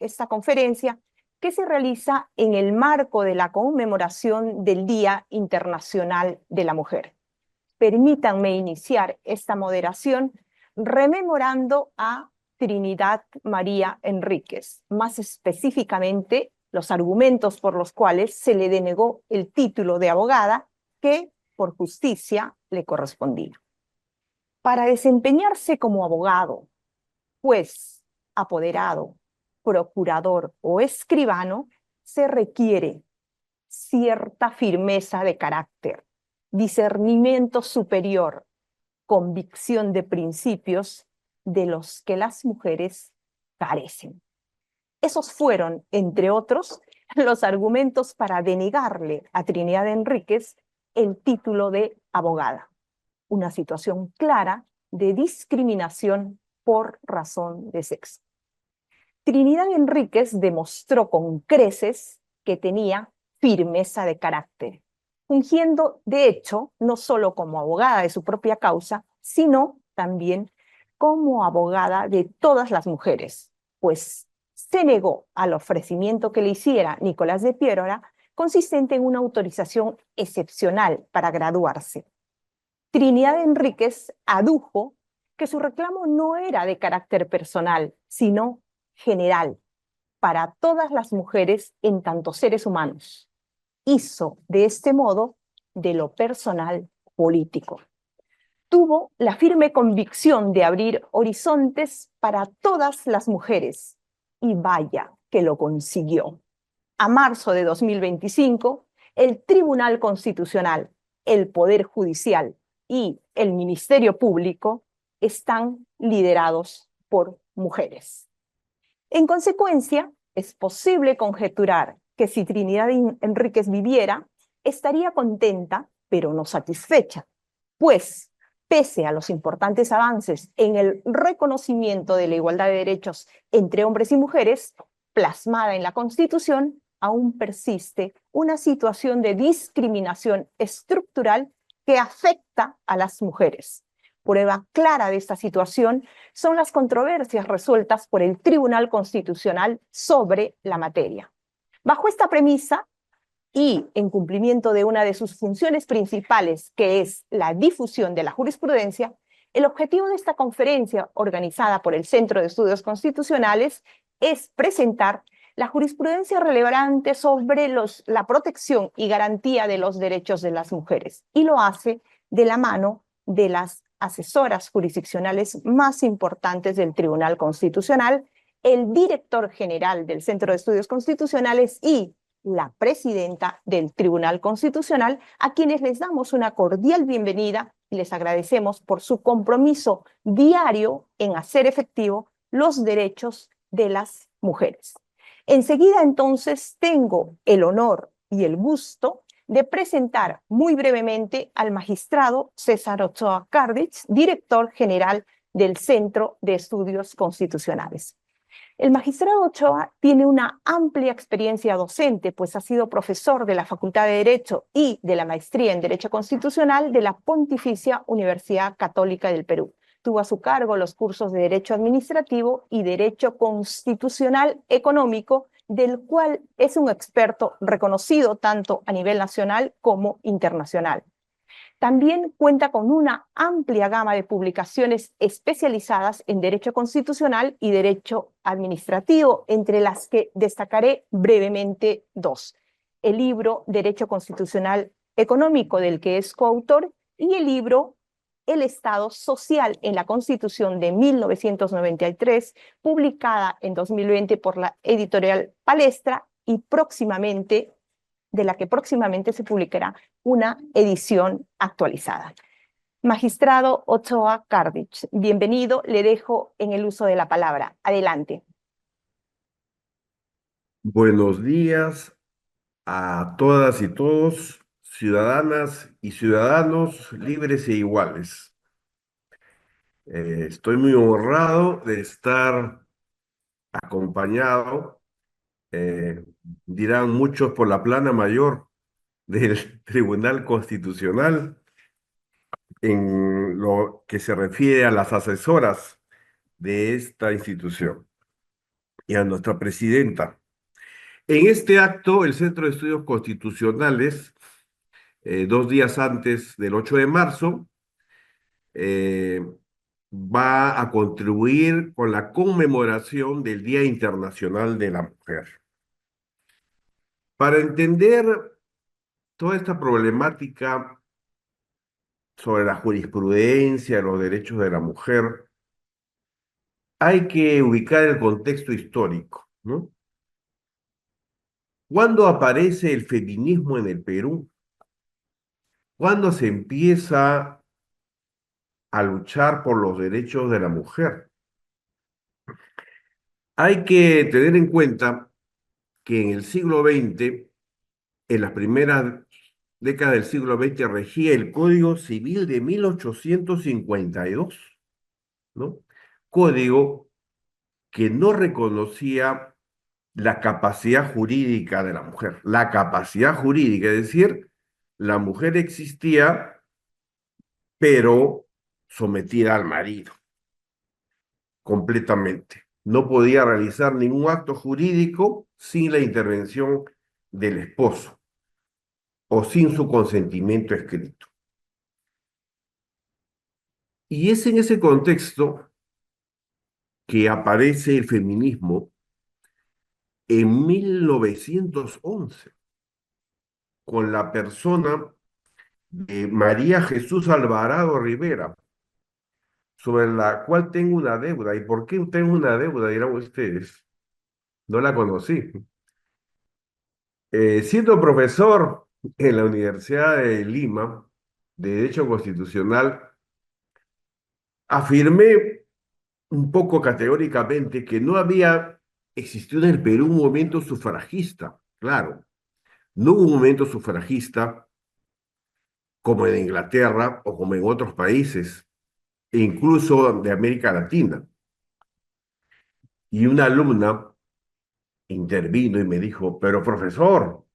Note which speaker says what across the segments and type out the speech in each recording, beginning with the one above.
Speaker 1: esta conferencia que se realiza en el marco de la conmemoración del Día Internacional de la Mujer. Permítanme iniciar esta moderación rememorando a Trinidad María Enríquez, más específicamente los argumentos por los cuales se le denegó el título de abogada que por justicia le correspondía. Para desempeñarse como abogado, juez, apoderado, procurador o escribano, se requiere cierta firmeza de carácter, discernimiento superior, convicción de principios de los que las mujeres carecen. Esos fueron, entre otros, los argumentos para denegarle a Trinidad Enríquez el título de abogada, una situación clara de discriminación por razón de sexo. Trinidad Enríquez demostró con creces que tenía firmeza de carácter, fungiendo, de hecho, no solo como abogada de su propia causa, sino también como abogada de todas las mujeres, pues se negó al ofrecimiento que le hiciera Nicolás de Piérola, consistente en una autorización excepcional para graduarse. Trinidad Enríquez adujo que su reclamo no era de carácter personal, sino general, para todas las mujeres en tanto seres humanos. Hizo de este modo de lo personal político. Tuvo la firme convicción de abrir horizontes para todas las mujeres, y vaya que lo consiguió. A marzo de 2025, el Tribunal Constitucional, el Poder Judicial y el Ministerio Público están liderados por mujeres. En consecuencia, es posible conjeturar que si Trinidad Enríquez viviera, estaría contenta, pero no satisfecha, pues, pese a los importantes avances en el reconocimiento de la igualdad de derechos entre hombres y mujeres, plasmada en la Constitución, aún persiste una situación de discriminación estructural que afecta a las mujeres. Prueba clara de esta situación son las controversias resueltas por el Tribunal Constitucional sobre la materia. Bajo esta premisa, y en cumplimiento de una de sus funciones principales, que es la difusión de la jurisprudencia, el objetivo de esta conferencia, organizada por el Centro de Estudios Constitucionales, es presentar la jurisprudencia relevante sobre la protección y garantía de los derechos de las mujeres, y lo hace de la mano de las asesoras jurisdiccionales más importantes del Tribunal Constitucional, el director general del Centro de Estudios Constitucionales y la presidenta del Tribunal Constitucional, a quienes les damos una cordial bienvenida y les agradecemos por su compromiso diario en hacer efectivo los derechos de las mujeres. Enseguida, entonces, tengo el honor y el gusto de presentar muy brevemente al magistrado César Ochoa Cardich, director general del Centro de Estudios Constitucionales. El magistrado Ochoa tiene una amplia experiencia docente, pues ha sido profesor de la Facultad de Derecho y de la Maestría en Derecho Constitucional de la Pontificia Universidad Católica del Perú. Tuvo a su cargo los cursos de Derecho Administrativo y Derecho Constitucional Económico, del cual es un experto reconocido tanto a nivel nacional como internacional. También cuenta con una amplia gama de publicaciones especializadas en Derecho Constitucional y Derecho Administrativo, entre las que destacaré brevemente dos: el libro Derecho Constitucional Económico, del que es coautor, y el libro El Estado Social en la Constitución de 1993, publicada en 2020 por la editorial Palestra y de la que próximamente se publicará una edición actualizada. Magistrado Ochoa Cardich, bienvenido, le dejo en el uso de la palabra. Adelante.
Speaker 2: Buenos días a todas y todos, ciudadanas y ciudadanos libres e iguales. Estoy muy honrado de estar acompañado, eh, dirán muchos, por la plana mayor del Tribunal Constitucional en lo que se refiere a las asesoras de esta institución. y a nuestra presidenta. En este acto, el Centro de Estudios Constitucionales, 2 días antes del 8 de marzo, eh, va a contribuir con la conmemoración del Día Internacional de la Mujer. Para entender toda esta problemática sobre la jurisprudencia, los derechos de la mujer, hay que ubicar el contexto histórico, ¿no? ¿Cuándo aparece el feminismo en el Perú? ¿Cuándo se empieza a luchar por los derechos de la mujer? Hay que tener en cuenta que en el siglo XX, en las primeras décadas del siglo XX, regía el Código Civil de 1852, ¿no? Código que no reconocía la capacidad jurídica de la mujer. La capacidad jurídica, es decir, la mujer existía, pero sometida al marido, completamente. No podía realizar ningún acto jurídico sin la intervención del esposo o sin su consentimiento escrito. Y es en ese contexto que aparece el feminismo en 1911 con la persona de María Jesús Alvarado Rivera, sobre la cual tengo una deuda. ¿Y por qué tengo una deuda? Dirán ustedes. No la conocí. Siendo profesor en la Universidad de Lima de Derecho Constitucional, afirmé un poco categóricamente que no había existido en el Perú un movimiento sufragista. Claro, no hubo un movimiento sufragista como en Inglaterra o como en otros países, e incluso de América Latina. Y una alumna intervino y me dijo, pero profesor,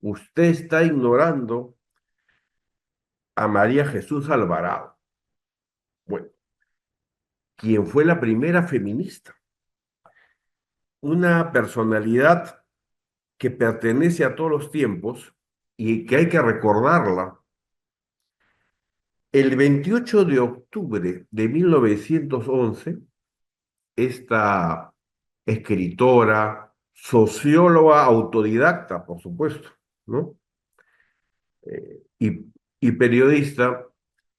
Speaker 2: usted está ignorando a María Jesús Alvarado. Bueno, quien fue la primera feminista, una personalidad que pertenece a todos los tiempos y que hay que recordarla. El 28 de octubre de 1911, esta escritora, socióloga autodidacta, por supuesto, ¿no? Y periodista,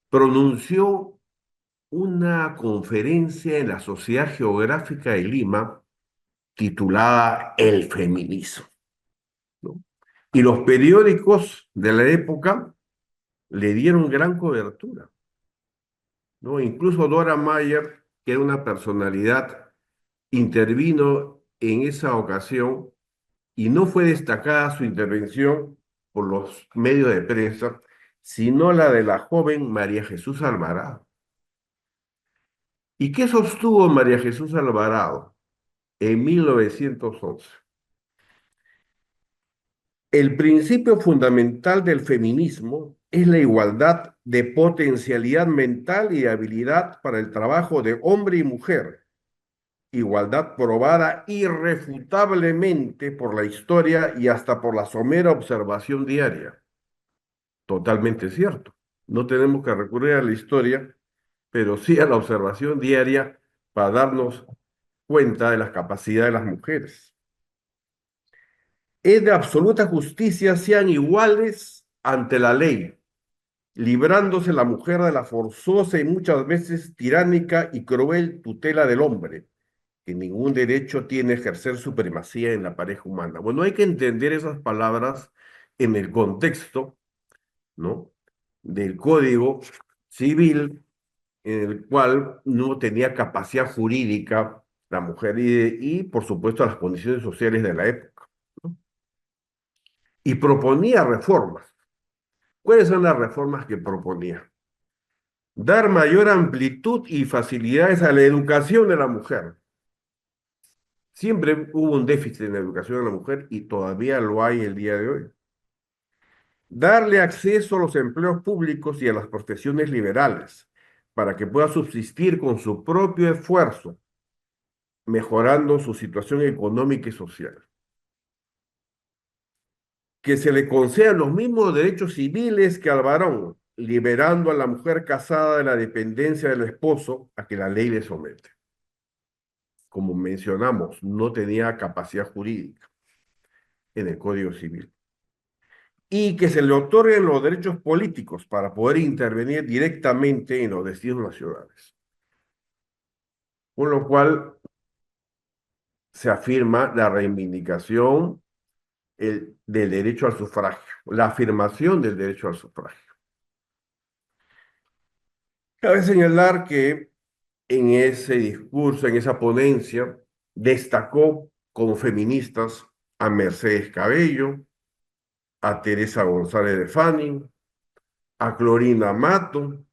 Speaker 2: pronunció una conferencia en la Sociedad Geográfica de Lima titulada El feminismo, ¿no? Y los periódicos de la época le dieron gran cobertura, ¿no? Incluso Dora Mayer, que era una personalidad, intervino en esa ocasión y no fue destacada su intervención por los medios de prensa, sino la de la joven María Jesús Alvarado. ¿Y qué sostuvo María Jesús Alvarado en 1911? El principio fundamental del feminismo es la igualdad de potencialidad mental y habilidad para el trabajo de hombre y mujer, igualdad probada irrefutablemente por la historia y hasta por la somera observación diaria. Totalmente cierto. No tenemos que recurrir a la historia, pero sí a la observación diaria para darnos cuenta de las capacidades de las mujeres. Es de absoluta justicia sean iguales ante la ley, librándose la mujer de la forzosa y muchas veces tiránica y cruel tutela del hombre, que ningún derecho tiene a ejercer supremacía en la pareja humana. Bueno, hay que entender esas palabras en el contexto, ¿no? Del Código Civil, en el cual no tenía capacidad jurídica la mujer y por supuesto, las condiciones sociales de la época, ¿no? Y proponía reformas. ¿Cuáles son las reformas que proponía? Dar mayor amplitud y facilidades a la educación de la mujer. Siempre hubo un déficit en la educación de la mujer y todavía lo hay el día de hoy. Darle acceso a los empleos públicos y a las profesiones liberales para que pueda subsistir con su propio esfuerzo. mejorando su situación económica y social. Que se le concedan los mismos derechos civiles que al varón, liberando a la mujer casada de la dependencia del esposo a que la ley le somete. Como mencionamos, no tenía capacidad jurídica en el Código Civil. Y que se le otorguen los derechos políticos para poder intervenir directamente en los destinos nacionales. Con lo cual se afirma la reivindicación del derecho al sufragio, la afirmación del derecho al sufragio. Cabe señalar que en ese discurso, en esa ponencia, destacó como feministas a Mercedes Cabello, a Teresa González de Fanning, a Clorina Mato,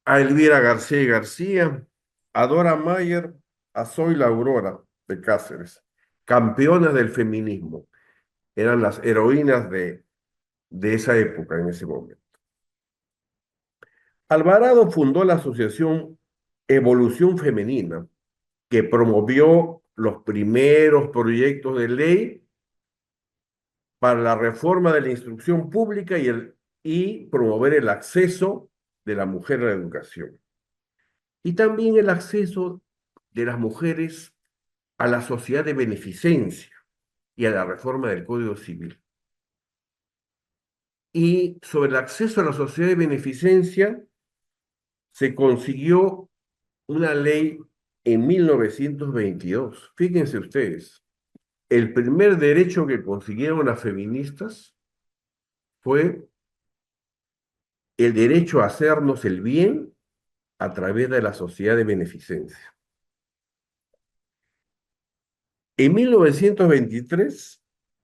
Speaker 2: a Elvira García y García, a Dora Mayer, a Zoila Aurora de Cáceres, campeonas del feminismo. Eran las heroínas de esa época, en ese momento. Alvarado fundó la asociación Evolución Femenina, que promovió los primeros proyectos de ley para la reforma de la instrucción pública y promover el acceso de la mujer a la educación. Y también el acceso de las mujeres a la sociedad de beneficencia y a la reforma del Código Civil. Y sobre el acceso a la sociedad de beneficencia se consiguió una ley en 1922. Fíjense ustedes, el primer derecho que consiguieron las feministas fue el derecho a hacernos el bien a través de la sociedad de beneficencia. En 1923,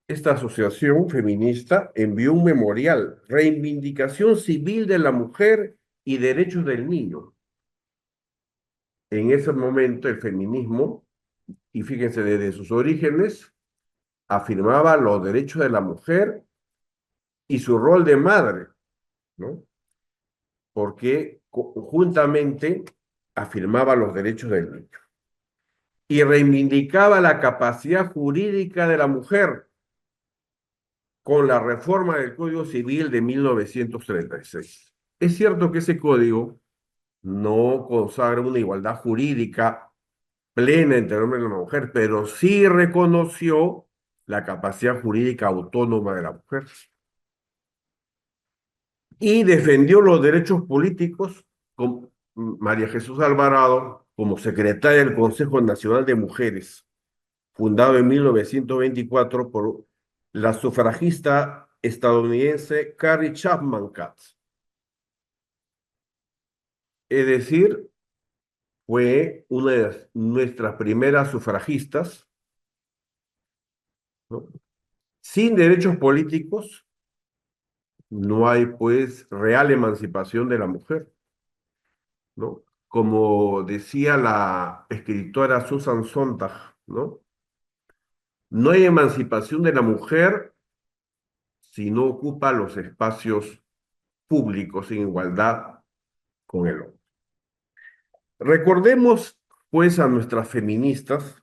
Speaker 2: esta asociación feminista envió un memorial, Reivindicación Civil de la Mujer y Derechos del Niño. En ese momento el feminismo, y fíjense desde sus orígenes, afirmaba los derechos de la mujer y su rol de madre, ¿no? Porque conjuntamente afirmaba los derechos del niño y reivindicaba la capacidad jurídica de la mujer con la reforma del Código Civil de 1936. Es cierto que ese código no consagra una igualdad jurídica plena entre el hombre y la mujer, pero sí reconoció la capacidad jurídica autónoma de la mujer y defendió los derechos políticos con María Jesús Alvarado como secretaria del Consejo Nacional de Mujeres, fundado en 1924 por la sufragista estadounidense Carrie Chapman Catt. Es decir, fue una de nuestras primeras sufragistas, ¿no? Sin derechos políticos no hay pues real emancipación de la mujer, ¿no? Como decía la escritora Susan Sontag, ¿no? No hay emancipación de la mujer si no ocupa los espacios públicos en igualdad con el hombre. Recordemos, pues, a nuestras feministas,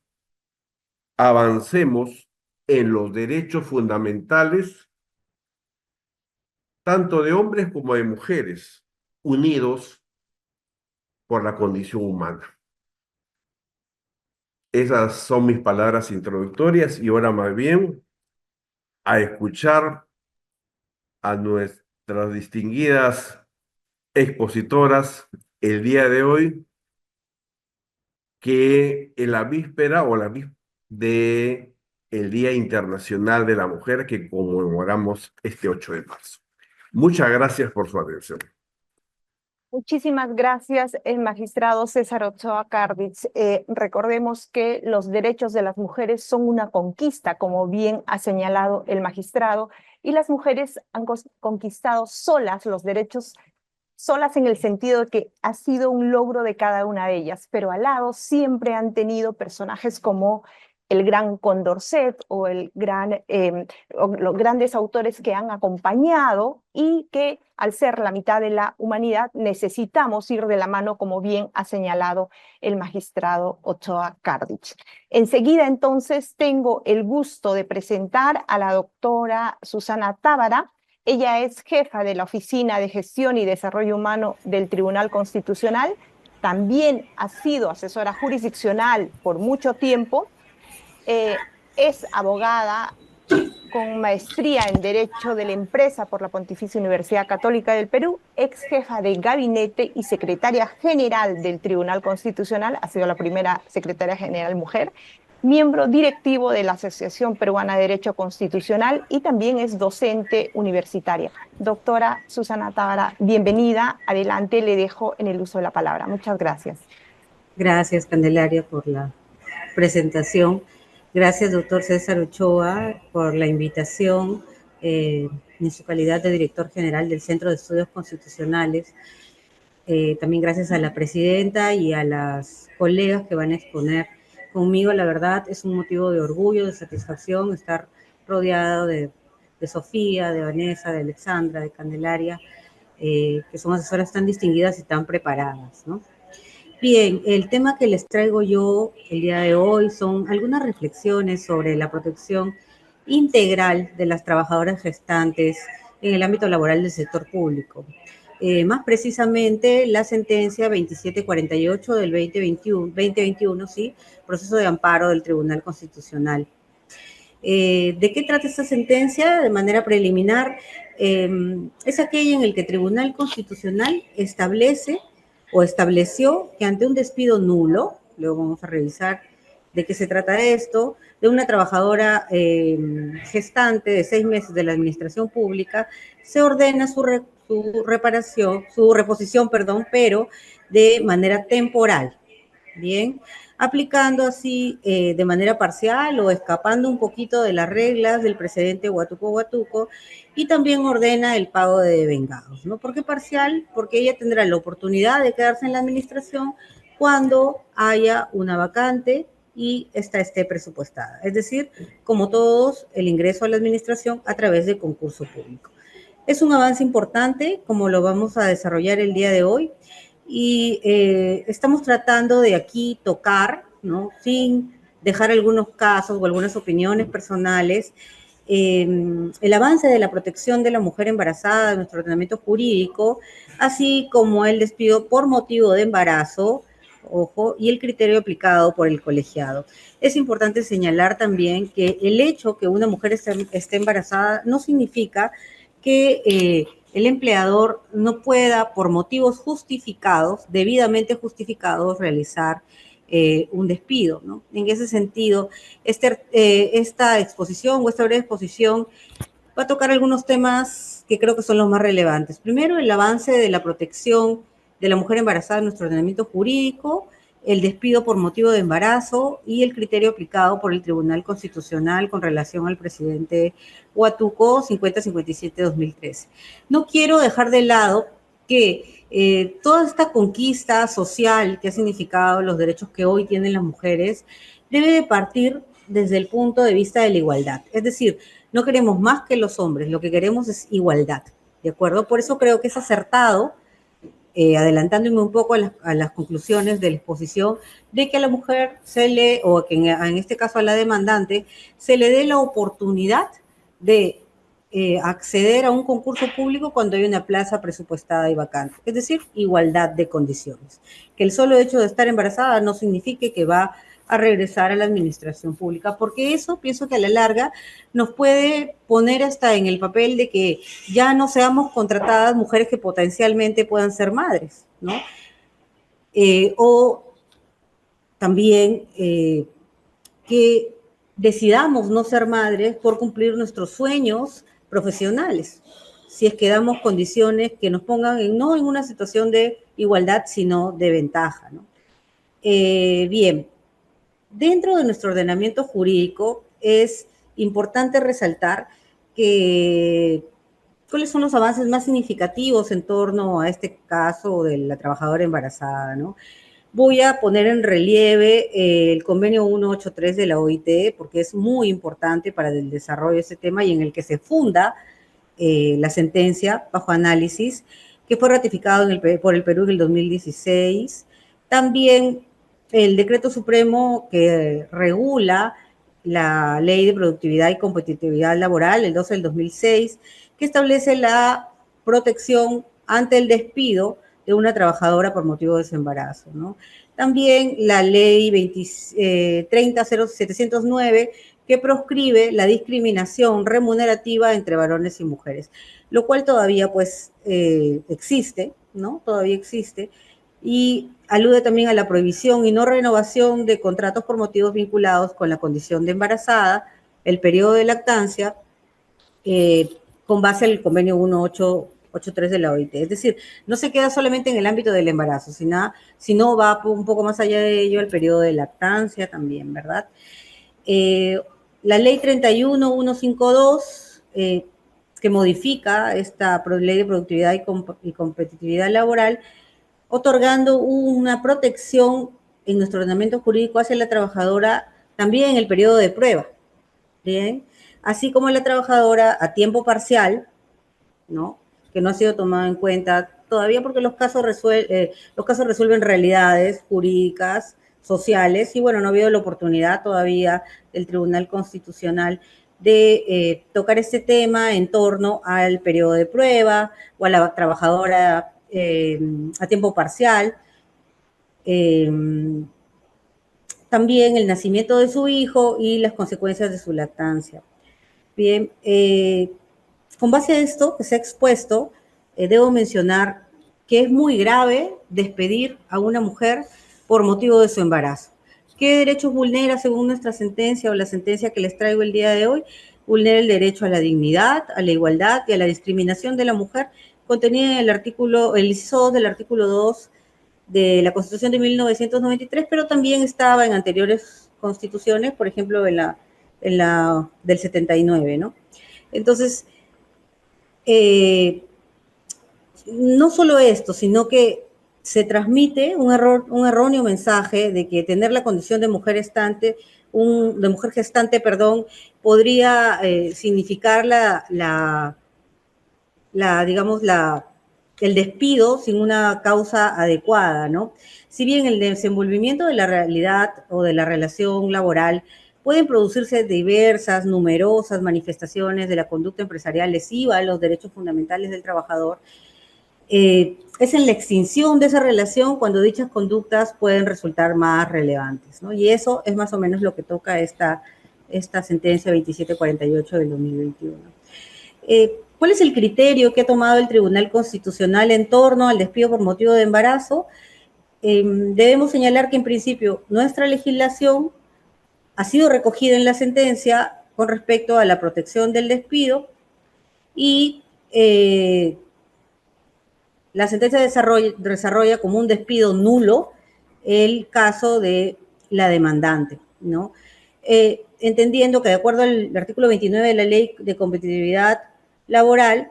Speaker 2: avancemos en los derechos fundamentales, tanto de hombres como de mujeres, unidos por la condición humana. Esas son mis palabras introductorias y ahora más bien a escuchar a nuestras distinguidas expositoras el día de hoy, que en la víspera o la víspera de el Día Internacional de la Mujer que conmemoramos este 8 de marzo. Muchas gracias por su atención.
Speaker 1: Muchísimas gracias, el magistrado César Ochoa Cárdiz. Recordemos que los derechos de las mujeres son una conquista, como bien ha señalado el magistrado, y las mujeres han conquistado solas los derechos, solas en el sentido de que ha sido un logro de cada una de ellas, pero al lado siempre han tenido personajes como el gran Condorcet o o los grandes autores que han acompañado y que al ser la mitad de la humanidad necesitamos ir de la mano, como bien ha señalado el magistrado Ochoa Cardich. Enseguida entonces tengo el gusto de presentar a la doctora Susana Tábara. Ella es jefa de la Oficina de Gestión y Desarrollo Humano del Tribunal Constitucional. También ha sido asesora jurisdiccional por mucho tiempo. Es abogada con maestría en Derecho de la Empresa por la Pontificia Universidad Católica del Perú, ex jefa de gabinete y secretaria general del Tribunal Constitucional, ha sido la primera secretaria general mujer, miembro directivo de la Asociación Peruana de Derecho Constitucional y también es docente universitaria. Doctora Susana Tábara, bienvenida. Adelante, le dejo en el uso de la palabra. Muchas gracias.
Speaker 3: Gracias, Candelaria, por la presentación. Gracias, doctor César Ochoa, por la invitación en su calidad de director general del Centro de Estudios Constitucionales. También gracias a la presidenta y a las colegas que van a exponer conmigo. La verdad, es un motivo de orgullo, de satisfacción estar rodeado de Sofía, de Vanessa, de Alexandra, de Candelaria, que son asesoras tan distinguidas y tan preparadas, ¿no? Bien, el tema que les traigo yo el día de hoy son algunas reflexiones sobre la protección integral de las trabajadoras gestantes en el ámbito laboral del sector público. Más precisamente, la sentencia 2748 del 2021, ¿sí? Proceso de amparo del Tribunal Constitucional. ¿De qué trata esta sentencia? De manera preliminar, es aquella en el que el Tribunal Constitucional establece o estableció que ante un despido nulo, luego vamos a revisar de qué se trata esto, de una trabajadora gestante de 6 meses de la administración pública, se ordena su reposición, pero de manera temporal. Bien, aplicando así de manera parcial o escapando un poquito de las reglas del precedente Huatuco, y también ordena el pago de devengados, ¿no? ¿Por qué parcial? Porque ella tendrá la oportunidad de quedarse en la administración cuando haya una vacante y esta esté presupuestada. Es decir, como todos, el ingreso a la administración a través de concurso público. Es un avance importante, como lo vamos a desarrollar el día de hoy, y estamos tratando de aquí tocar, ¿no? Sin dejar algunos casos o algunas opiniones personales, el avance de la protección de la mujer embarazada en nuestro ordenamiento jurídico, así como el despido por motivo de embarazo, ojo, y el criterio aplicado por el colegiado. Es importante señalar también que el hecho que una mujer esté embarazada no significa que el empleador no pueda, por motivos justificados, debidamente justificados, realizar un despido, ¿no? En ese sentido, esta exposición o esta breve exposición va a tocar algunos temas que creo que son los más relevantes. Primero, el avance de la protección de la mujer embarazada en nuestro ordenamiento jurídico, el despido por motivo de embarazo y el criterio aplicado por el Tribunal Constitucional con relación al presidente Huatuco 5057-2013. No quiero dejar de lado que toda esta conquista social que ha significado los derechos que hoy tienen las mujeres debe de partir desde el punto de vista de la igualdad. Es decir, no queremos más que los hombres, lo que queremos es igualdad, ¿de acuerdo? Por eso creo que es acertado, adelantándome un poco a las conclusiones de la exposición, de que a la mujer o que en este caso a la demandante, se le dé la oportunidad de acceder a un concurso público cuando hay una plaza presupuestada y vacante. Es decir, igualdad de condiciones. Que el solo hecho de estar embarazada no signifique que va a regresar a la administración pública, porque eso pienso que a la larga nos puede poner hasta en el papel de que ya no seamos contratadas mujeres que potencialmente puedan ser madres, ¿no? O también que decidamos no ser madres por cumplir nuestros sueños profesionales, si es que damos condiciones que nos pongan no en una situación de igualdad, sino de ventaja, ¿no? Bien, dentro de nuestro ordenamiento jurídico es importante resaltar que cuáles son los avances más significativos en torno a este caso de la trabajadora embarazada, ¿no? voy a poner en relieve el convenio 183 de la OIT, porque es muy importante para el desarrollo de ese tema y en el que se funda la sentencia bajo análisis, que fue ratificado por el Perú en el 2016. También el decreto supremo que regula la Ley de Productividad y Competitividad Laboral, el 12 del 2006, que establece la protección ante el despido de una trabajadora por motivo de su embarazo, ¿no? También la Ley 30.709, que proscribe la discriminación remunerativa entre varones y mujeres, lo cual todavía pues existe, ¿no? Todavía existe, y alude también a la prohibición y no renovación de contratos por motivos vinculados con la condición de embarazada, el periodo de lactancia, con base al convenio 1883 de la OIT. Es decir, no se queda solamente en el ámbito del embarazo, sino va un poco más allá de ello el periodo de lactancia también, ¿verdad? La ley 31152, que modifica esta ley de productividad y competitividad laboral, otorgando una protección en nuestro ordenamiento jurídico hacia la trabajadora también en el periodo de prueba, ¿bien? Así como la trabajadora a tiempo parcial, ¿no? Que no ha sido tomado en cuenta todavía porque los casos resuelven realidades jurídicas, sociales, y bueno, no ha habido la oportunidad todavía del Tribunal Constitucional de tocar este tema en torno al periodo de prueba o a la trabajadora a tiempo parcial. También el nacimiento de su hijo y las consecuencias de su lactancia. Bien, con base a esto que se ha expuesto, debo mencionar que es muy grave despedir a una mujer por motivo de su embarazo. ¿Qué derechos vulnera según nuestra sentencia o la sentencia que les traigo el día de hoy? Vulnera el derecho a la dignidad, a la igualdad y a la discriminación de la mujer contenida en el inciso 2 del artículo 2 de la Constitución de 1993, pero también estaba en anteriores constituciones, por ejemplo, en la del 79, ¿no? Entonces, no solo esto, sino que se transmite un erróneo mensaje de que tener la condición de mujer gestante, podría significar el despido sin una causa adecuada, ¿no? Si bien el desenvolvimiento de la realidad o de la relación laboral pueden producirse diversas, numerosas manifestaciones de la conducta empresarial lesiva a los derechos fundamentales del trabajador, es en la extinción de esa relación cuando dichas conductas pueden resultar más relevantes, ¿no? Y eso es más o menos lo que toca esta sentencia 2748 del 2021. ¿Cuál es el criterio que ha tomado el Tribunal Constitucional en torno al despido por motivo de embarazo? Debemos señalar que en principio nuestra legislación ha sido recogida en la sentencia con respecto a la protección del despido y la sentencia desarrolla como un despido nulo el caso de la demandante, ¿no? Entendiendo que de acuerdo al artículo 29 de la Ley de Competitividad Laboral,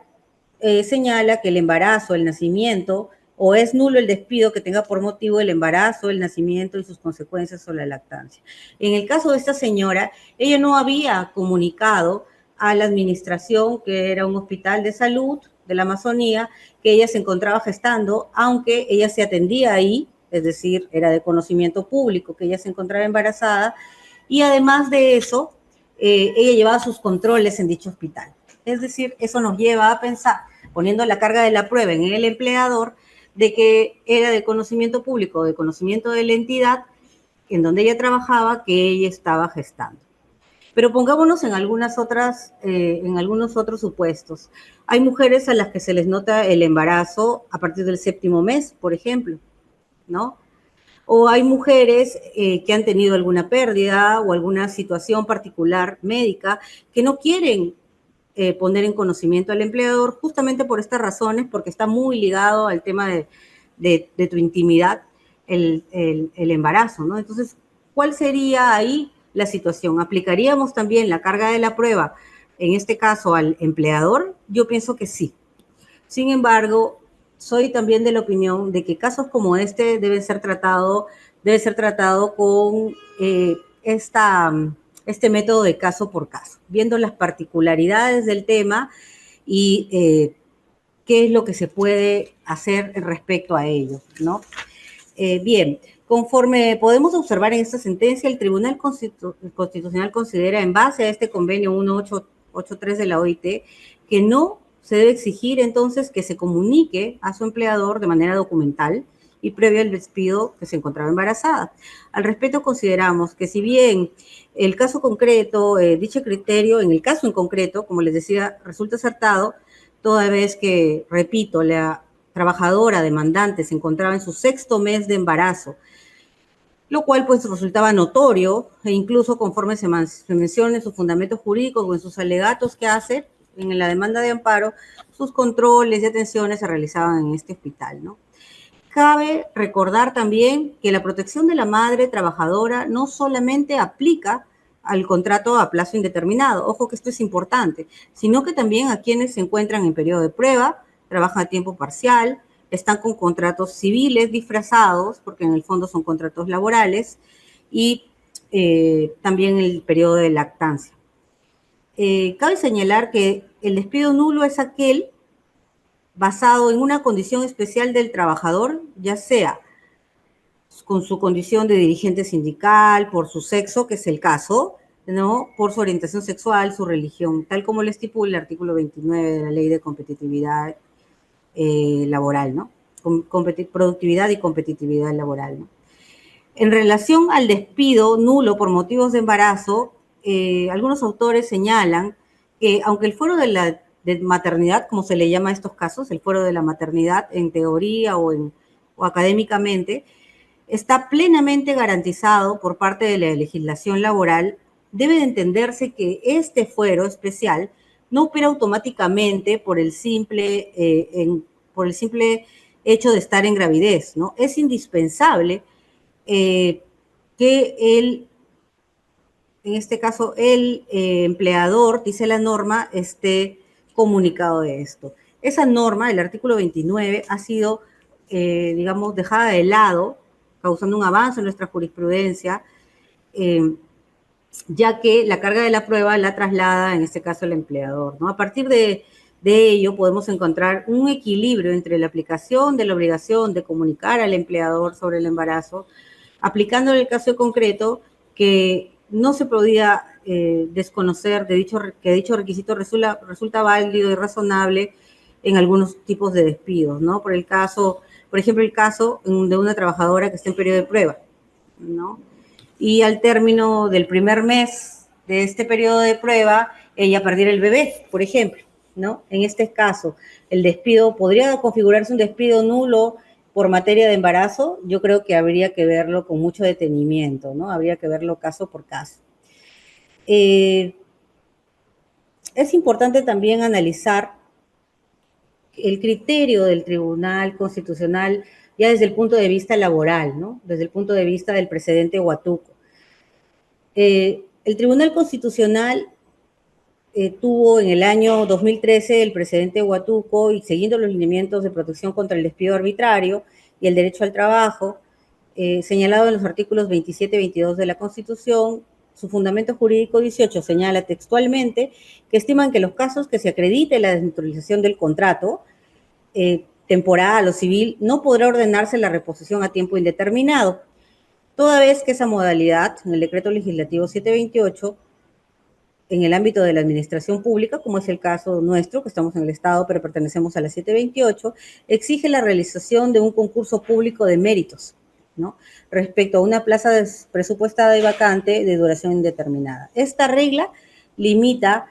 Speaker 3: señala que el embarazo, el nacimiento, o es nulo el despido que tenga por motivo el embarazo, el nacimiento y sus consecuencias o la lactancia. En el caso de esta señora, ella no había comunicado a la administración que era un hospital de salud de la Amazonía, que ella se encontraba gestando, aunque ella se atendía ahí, es decir, era de conocimiento público que ella se encontraba embarazada, y además de eso, ella llevaba sus controles en dicho hospital. Es decir, eso nos lleva a pensar, poniendo la carga de la prueba en el empleador, de que era de conocimiento público, de conocimiento de la entidad en donde ella trabajaba, que ella estaba gestando. Pero pongámonos en algunos otros supuestos. Hay mujeres a las que se les nota el embarazo a partir del 7º mes, por ejemplo, ¿no? O hay mujeres que han tenido alguna pérdida o alguna situación particular médica que no quieren poner en conocimiento al empleador justamente por estas razones, porque está muy ligado al tema de tu intimidad el embarazo, ¿no? Entonces, ¿cuál sería ahí la situación? ¿Aplicaríamos también la carga de la prueba, en este caso, al empleador? Yo pienso que sí. Sin embargo, soy también de la opinión de que casos como este debe ser tratado con este método de caso por caso, viendo las particularidades del tema y qué es lo que se puede hacer respecto a ello, ¿no? Bien, conforme podemos observar en esta sentencia, el Tribunal Constitucional considera, en base a este convenio 1883 de la OIT, que no se debe exigir entonces que se comunique a su empleador de manera documental y previo al despido que se encontraba embarazada. Al respecto, consideramos que si bien el caso concreto, dicho criterio, en el caso en concreto, como les decía, resulta acertado, toda vez que, repito, la trabajadora demandante se encontraba en su 6º mes de embarazo, lo cual pues resultaba notorio e incluso conforme se menciona en sus fundamentos jurídicos o en sus alegatos que hace en la demanda de amparo, sus controles y atenciones se realizaban en este hospital, ¿no? Cabe recordar también que la protección de la madre trabajadora no solamente aplica al contrato a plazo indeterminado, ojo que esto es importante, sino que también a quienes se encuentran en periodo de prueba, trabajan a tiempo parcial, están con contratos civiles disfrazados, porque en el fondo son contratos laborales, y también el periodo de lactancia. Cabe señalar que el despido nulo es aquel basado en una condición especial del trabajador, ya sea con su condición de dirigente sindical, por su sexo, que es el caso, ¿no? Por su orientación sexual, su religión, tal como lo estipula el artículo 29 de la Ley de Competitividad Laboral, ¿no? Productividad y competitividad laboral, ¿no? En relación al despido nulo por motivos de embarazo, algunos autores señalan que aunque el fuero de maternidad, como se le llama a estos casos, el fuero de la maternidad en teoría o académicamente, está plenamente garantizado por parte de la legislación laboral, debe de entenderse que este fuero especial no opera automáticamente por el simple hecho de estar en gravidez, ¿no? Es indispensable que en este caso, el empleador, dice la norma, esté comunicado de esto. Esa norma, el artículo 29, ha sido, digamos, dejada de lado, causando un avance en nuestra jurisprudencia, ya que la carga de la prueba la traslada, en este caso, el empleador, ¿no? A partir de ello, podemos encontrar un equilibrio entre la aplicación de la obligación de comunicar al empleador sobre el embarazo, aplicando en el caso concreto que no se podía desconocer que dicho requisito resulta válido y razonable en algunos tipos de despidos, ¿no? Por ejemplo, el caso de una trabajadora que está en periodo de prueba, ¿no? Y al término del primer mes de este periodo de prueba, ella perdiera el bebé, por ejemplo, ¿no? En este caso, el despido podría configurarse un despido nulo por materia de embarazo. Yo creo que habría que verlo con mucho detenimiento, ¿no? Habría que verlo caso por caso. Es importante también analizar el criterio del Tribunal Constitucional ya desde el punto de vista laboral, ¿no? Desde el punto de vista del precedente Huatuco. El Tribunal Constitucional tuvo en el año 2013 el precedente Huatuco y siguiendo los lineamientos de protección contra el despido arbitrario y el derecho al trabajo, señalado en los artículos 27 y 22 de la Constitución, su fundamento jurídico 18 señala textualmente que estiman que los casos que se acredite la desnaturalización del contrato temporal o civil no podrá ordenarse la reposición a tiempo indeterminado, toda vez que esa modalidad en el decreto legislativo 728 en el ámbito de la administración pública, como es el caso nuestro, que estamos en el Estado, pero pertenecemos a la 728, exige la realización de un concurso público de méritos, ¿no? Respecto a una plaza presupuestada y vacante de duración indeterminada. Esta regla limita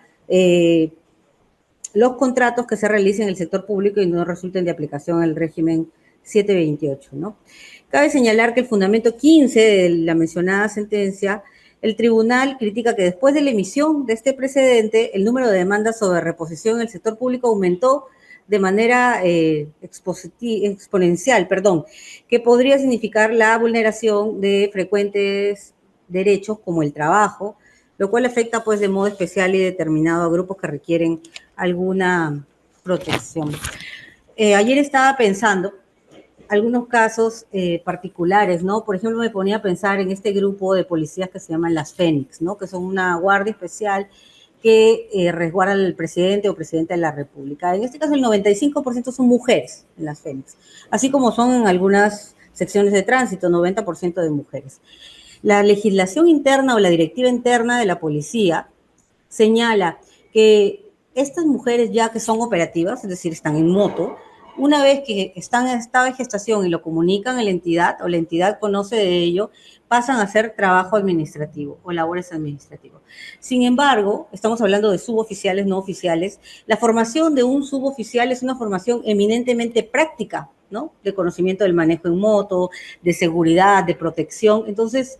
Speaker 3: los contratos que se realicen en el sector público y no resulten de aplicación al régimen 728, ¿no? Cabe señalar que el fundamento 15 de la mencionada sentencia, el tribunal critica que después de la emisión de este precedente, el número de demandas sobre reposición en el sector público aumentó de manera exponencial, que podría significar la vulneración de frecuentes derechos como el trabajo, lo cual afecta pues de modo especial y determinado a grupos que requieren alguna protección. Ayer estaba pensando algunos casos particulares, ¿no? Por ejemplo, me ponía a pensar en este grupo de policías que se llaman las Fénix, ¿no? Que son una guardia especial que resguarda al presidente o presidenta de la República. En este caso, el 95% son mujeres en las Fénix, así como son en algunas secciones de tránsito, 90% de mujeres. La legislación interna o la directiva interna de la policía señala que estas mujeres ya que son operativas, es decir, están en moto, una vez que están en estado de gestación y lo comunican a la entidad o la entidad conoce de ello, pasan a hacer trabajo administrativo o labores administrativas. Sin embargo, estamos hablando de suboficiales, no oficiales. La formación de un suboficial es una formación eminentemente práctica, ¿no? De conocimiento del manejo en moto, de seguridad, de protección. Entonces,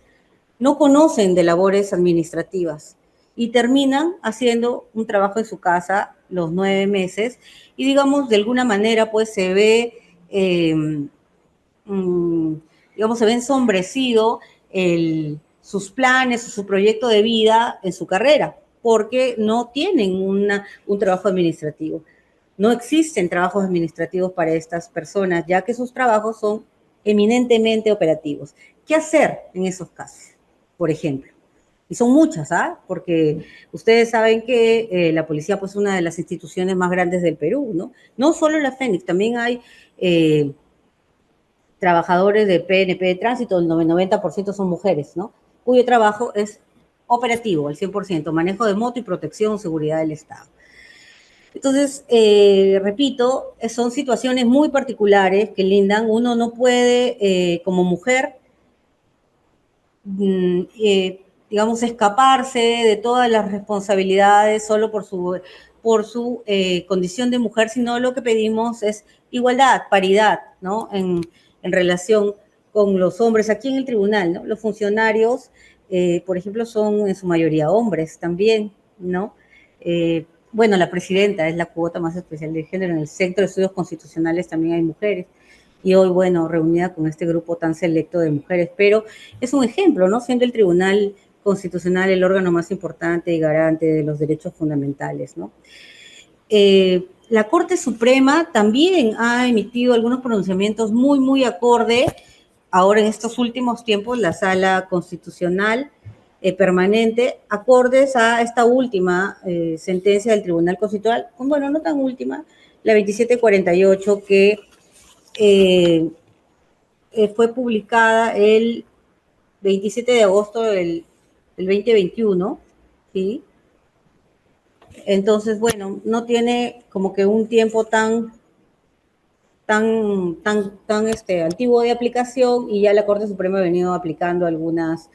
Speaker 3: no conocen de labores administrativas y terminan haciendo un trabajo en su casa los 9 meses y digamos, de alguna manera, pues se ve, digamos, se ve ensombrecido sus planes, su proyecto de vida en su carrera, porque no tienen un trabajo administrativo. No existen trabajos administrativos para estas personas, ya que sus trabajos son eminentemente operativos. ¿Qué hacer en esos casos, por ejemplo? Y son muchas, ¿ah? Porque ustedes saben que la policía pues, es una de las instituciones más grandes del Perú, ¿no? No solo la Fénix, también hay trabajadores de PNP de tránsito, el 90% son mujeres, ¿no? Cuyo trabajo es operativo, al 100%, manejo de moto y protección, seguridad del Estado. Entonces, repito, son situaciones muy particulares que lindan. Uno no puede, como mujer, digamos, escaparse de todas las responsabilidades solo por su condición de mujer, sino lo que pedimos es igualdad, paridad, ¿no? En relación con los hombres aquí en el tribunal, ¿no? Los funcionarios, por ejemplo, son en su mayoría hombres también, ¿no? Bueno, la presidenta es la cuota más especial de género. En el Centro de Estudios Constitucionales también hay mujeres. Y hoy, bueno, reunida con este grupo tan selecto de mujeres. Pero es un ejemplo, ¿no? Siendo el Tribunal Constitucional el órgano más importante y garante de los derechos fundamentales, ¿no? La Corte Suprema también ha emitido algunos pronunciamientos muy, muy acorde. Ahora, en estos últimos tiempos, la Sala Constitucional permanente, acordes a esta última sentencia del Tribunal Constitucional, bueno, no tan última, la 2748, que fue publicada el 27 de agosto del 2021, ¿sí? Entonces, bueno, no tiene como que un tiempo tan antiguo de aplicación y ya la Corte Suprema ha venido aplicando algunos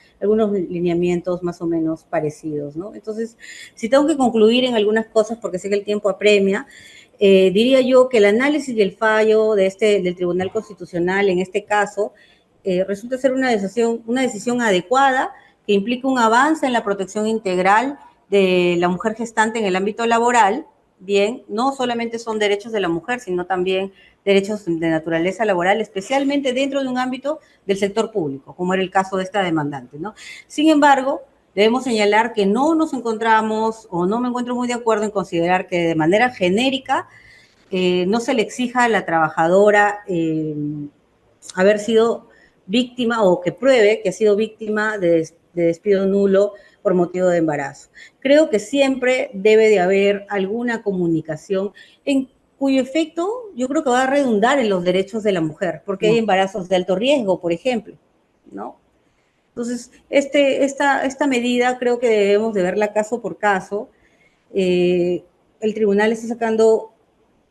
Speaker 3: lineamientos más o menos parecidos, ¿no? Entonces, si tengo que concluir en algunas cosas, porque sé que el tiempo apremia, diría yo que el análisis y el fallo del Tribunal Constitucional, en este caso, resulta ser una decisión adecuada que implica un avance en la protección integral de la mujer gestante en el ámbito laboral. Bien, no solamente son derechos de la mujer, sino también derechos de naturaleza laboral, especialmente dentro de un ámbito del sector público, como era el caso de esta demandante, ¿no? Sin embargo, debemos señalar que no nos encontramos, o no me encuentro muy de acuerdo en considerar que de manera genérica no se le exija a la trabajadora haber sido víctima o que pruebe que ha sido víctima de despido nulo por motivo de embarazo. Creo que siempre debe de haber alguna comunicación en cuyo efecto yo creo que va a redundar en los derechos de la mujer, porque hay embarazos de alto riesgo, por ejemplo, ¿no? Entonces, esta medida creo que debemos de verla caso por caso. El tribunal está sacando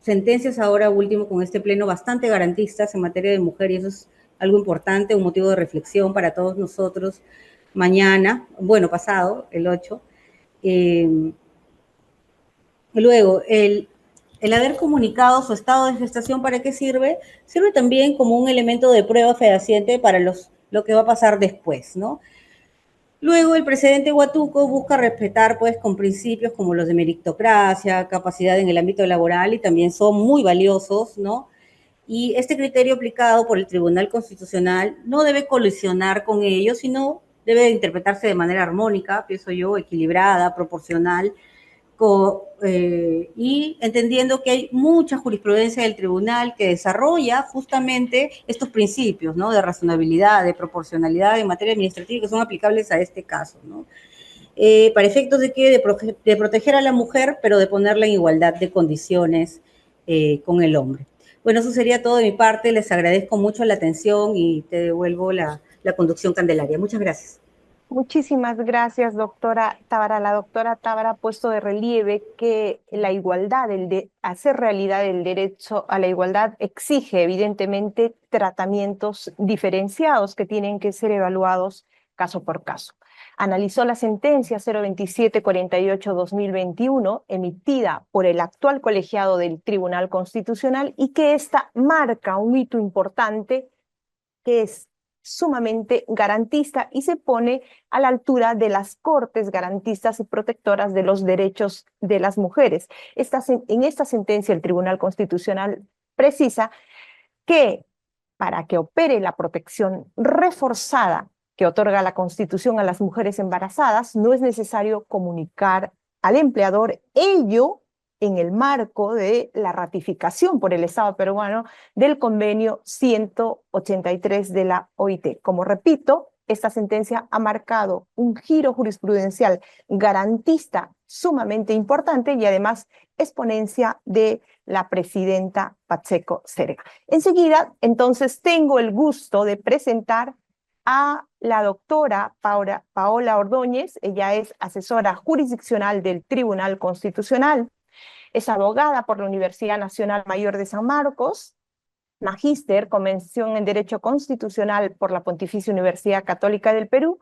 Speaker 3: sentencias ahora último con este pleno bastante garantistas en materia de mujer y eso es algo importante, un motivo de reflexión para todos nosotros mañana, bueno, pasado, el 8. Luego, el haber comunicado su estado de gestación, ¿para qué sirve? Sirve también como un elemento de prueba fehaciente para lo que va a pasar después, ¿no? Luego, el presidente Huatuco busca respetar, pues, con principios como los de meritocracia, capacidad en el ámbito laboral, y también son muy valiosos, ¿no? Y este criterio aplicado por el Tribunal Constitucional no debe colisionar con ellos, sino debe interpretarse de manera armónica, pienso yo, equilibrada, proporcional, y entendiendo que hay mucha jurisprudencia del tribunal que desarrolla justamente estos principios, ¿no? De razonabilidad, de proporcionalidad en materia administrativa que son aplicables a este caso, ¿no? Para efectos de que de proteger a la mujer, pero de ponerla en igualdad de condiciones con el hombre. Bueno, eso sería todo de mi parte. Les agradezco mucho la atención y te devuelvo la conducción, Candelaria. Muchas gracias.
Speaker 1: Muchísimas gracias, doctora Tábara. La doctora Tábara ha puesto de relieve que la igualdad, hacer realidad el derecho a la igualdad exige evidentemente tratamientos diferenciados que tienen que ser evaluados caso por caso. Analizó la sentencia 02748-2021 emitida por el actual colegiado del Tribunal Constitucional y que esta marca un hito importante que es sumamente garantista y se pone a la altura de las cortes garantistas y protectoras de los derechos de las mujeres. En esta sentencia el Tribunal Constitucional precisa que para que opere la protección reforzada que otorga la Constitución a las mujeres embarazadas, no es necesario comunicar al empleador ello en el marco de la ratificación por el Estado peruano del convenio 183 de la OIT. Como repito, esta sentencia ha marcado un giro jurisprudencial garantista sumamente importante y además exponencia de la presidenta Pacheco Cerega. Enseguida, entonces, tengo el gusto de presentar a la doctora Paola Ordóñez. Ella es asesora jurisdiccional del Tribunal Constitucional. Es abogada por la Universidad Nacional Mayor de San Marcos, magíster con mención en Derecho Constitucional por la Pontificia Universidad Católica del Perú,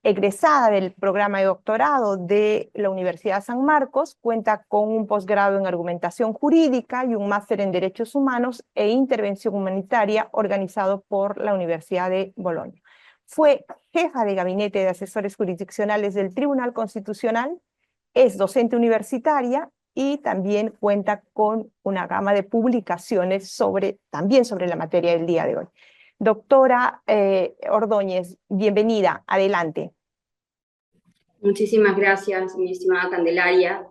Speaker 1: egresada del programa de doctorado de la Universidad San Marcos, cuenta con un posgrado en Argumentación Jurídica y un máster en Derechos Humanos e Intervención Humanitaria organizado por la Universidad de Bolonia. Fue jefa de gabinete de asesores jurisdiccionales del Tribunal Constitucional, es docente universitaria y también cuenta con una gama de publicaciones también sobre la materia del día de hoy. Doctora Ordóñez, bienvenida, adelante.
Speaker 4: Muchísimas gracias, mi estimada Candelaria.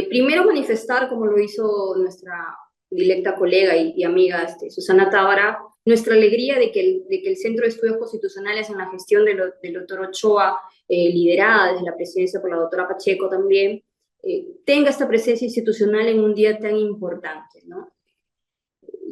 Speaker 4: Primero manifestar, como lo hizo nuestra directa colega y amiga Susana Tábara, nuestra alegría de que el Centro de Estudios Constitucionales en la gestión del doctor Ochoa, liderada desde la presidencia por la doctora Pacheco también, tenga esta presencia institucional en un día tan importante, ¿no?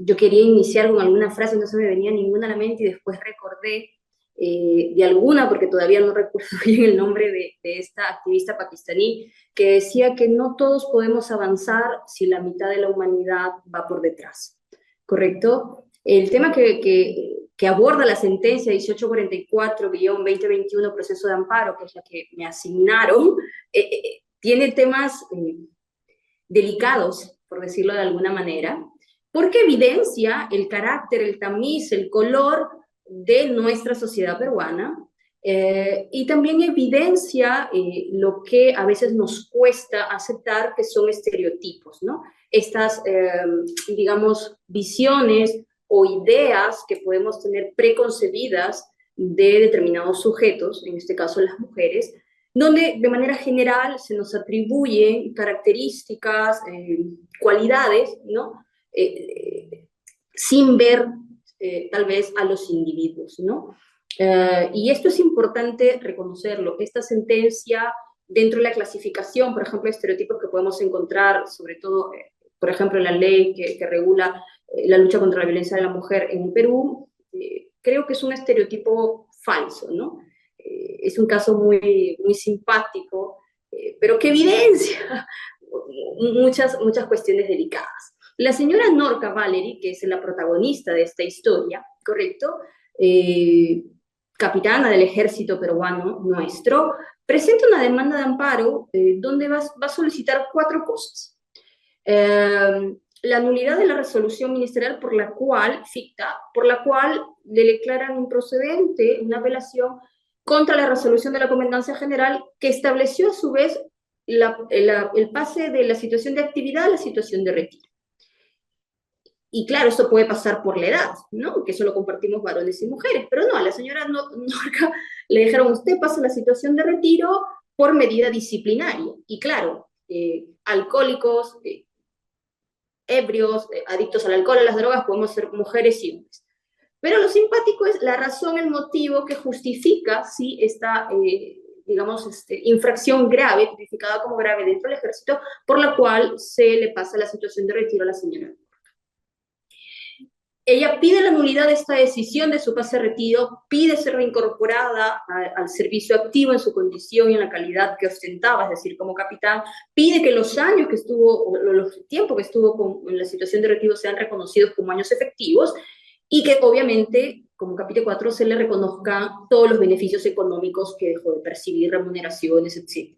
Speaker 4: Yo quería iniciar con alguna frase, no se me venía ninguna a la mente y después recordé de alguna, porque todavía no recuerdo bien el nombre de esta activista pakistaní, que decía que no todos podemos avanzar si la mitad de la humanidad va por detrás, ¿correcto? El tema que aborda la sentencia 1844-2021, proceso de amparo, que es la que me asignaron, tiene temas delicados, por decirlo de alguna manera, porque evidencia el carácter, el tamiz, el color de nuestra sociedad peruana, y también evidencia lo que a veces nos cuesta aceptar, que son estereotipos, ¿no? Estas, digamos, visiones o ideas que podemos tener preconcebidas de determinados sujetos, en este caso las mujeres, donde de manera general se nos atribuyen características, cualidades, ¿no? Sin ver tal vez a los individuos, ¿no? Y esto es importante reconocerlo. Esta sentencia, dentro de la clasificación, por ejemplo, de estereotipos que podemos encontrar, sobre todo, por ejemplo, en la ley que regula la lucha contra la violencia de la mujer en el Perú, creo que es un estereotipo falso, ¿no? Es un caso muy, muy simpático, pero que evidencia muchas cuestiones delicadas. La señora Norca Valery, que es la protagonista de esta historia, ¿correcto? Capitana del ejército peruano nuestro, presenta una demanda de amparo donde va a solicitar 4 cosas. La nulidad de la resolución ministerial por la cual le declaran improcedente una apelación contra la resolución de la Comandancia General que estableció a su vez el pase de la situación de actividad a la situación de retiro. Y claro, esto puede pasar por la edad, ¿no? Que eso lo compartimos varones y mujeres, pero no, a la señora Norca le dijeron, usted pasa la situación de retiro por medida disciplinaria. Y claro, alcohólicos, ebrios, adictos al alcohol, a las drogas, podemos ser mujeres y hombres. Pero lo simpático es la razón, el motivo que justifica si esta, digamos, infracción grave, tipificada como grave dentro del ejército, por la cual se le pasa la situación de retiro a la señora. Ella pide la nulidad de esta decisión de su pase de retiro, pide ser reincorporada al servicio activo en su condición y en la calidad que ostentaba, es decir, como capitán, pide que los años que estuvo, o los tiempos que estuvo en la situación de retiro sean reconocidos como años efectivos, y que obviamente, como capítulo 4, se le reconozcan todos los beneficios económicos que dejó de percibir, remuneraciones, etc.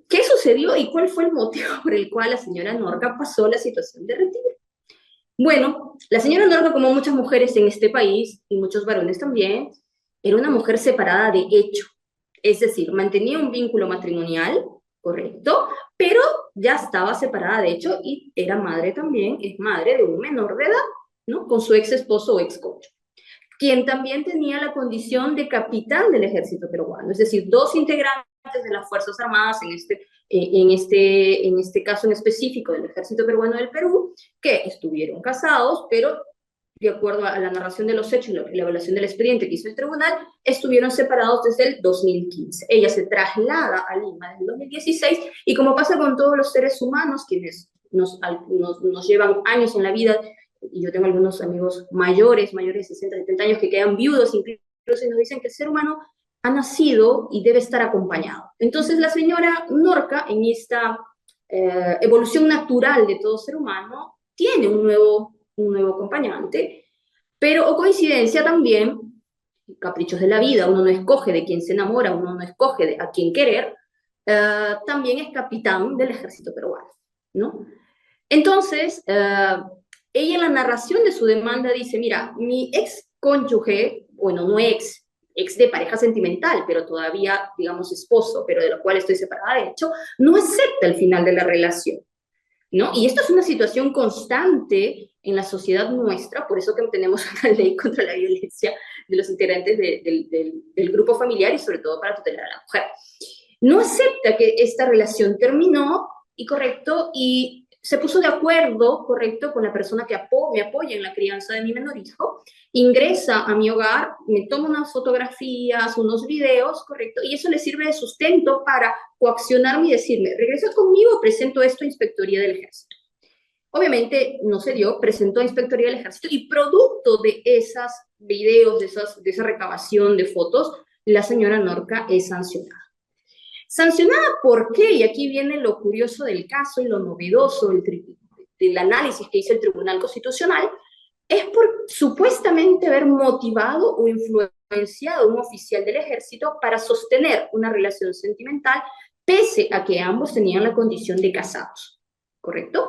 Speaker 4: ¿Qué sucedió y cuál fue el motivo por el cual la señora Norca pasó la situación de retiro? Bueno, la señora Norca, como muchas mujeres en este país, y muchos varones también, era una mujer separada de hecho. Es decir, mantenía un vínculo matrimonial, correcto, pero ya estaba separada de hecho y era madre también, es madre de un menor de edad, ¿no? Con su ex esposo o ex cónyuge, quien también tenía la condición de capitán del ejército peruano, es decir, dos integrantes de las Fuerzas Armadas en este caso en específico del ejército peruano del Perú, que estuvieron casados, pero de acuerdo a la narración de los hechos y la evaluación del expediente que hizo el tribunal, estuvieron separados desde el 2015. Ella se traslada a Lima en el 2016 y como pasa con todos los seres humanos, quienes nos llevan años en la vida, y yo tengo algunos amigos mayores de 60, 70 años que quedan viudos incluso y nos dicen que el ser humano ha nacido y debe estar acompañado. Entonces la señora Norca, en esta evolución natural de todo ser humano, tiene un nuevo acompañante, pero o coincidencia también, caprichos de la vida, uno no escoge de quién se enamora, uno no escoge a quién querer, también es capitán del ejército peruano, ¿no? Entonces, ella en la narración de su demanda dice, mira, mi ex cónyuge, bueno, no ex de pareja sentimental, pero todavía, digamos, esposo, pero de lo cual estoy separada de hecho, no acepta el final de la relación, ¿no? Y esto es una situación constante en la sociedad nuestra, por eso que tenemos una ley contra la violencia de los integrantes del grupo familiar y sobre todo para tutelar a la mujer. No acepta que esta relación terminó y correcto, y se puso de acuerdo, correcto, con la persona que me apoya en la crianza de mi menor hijo, ingresa a mi hogar, me toma unas fotografías, unos videos, correcto, y eso le sirve de sustento para coaccionarme y decirme, regresa conmigo, presento esto a Inspectoría del Ejército. Obviamente no se dio, presentó a Inspectoría del Ejército y producto de esos videos, de esa recabación de fotos, la señora Norca es sancionada. ¿Sancionada por qué? Y aquí viene lo curioso del caso y lo novedoso del análisis que hizo el Tribunal Constitucional, es por supuestamente haber motivado o influenciado a un oficial del ejército para sostener una relación sentimental pese a que ambos tenían la condición de casados, ¿correcto?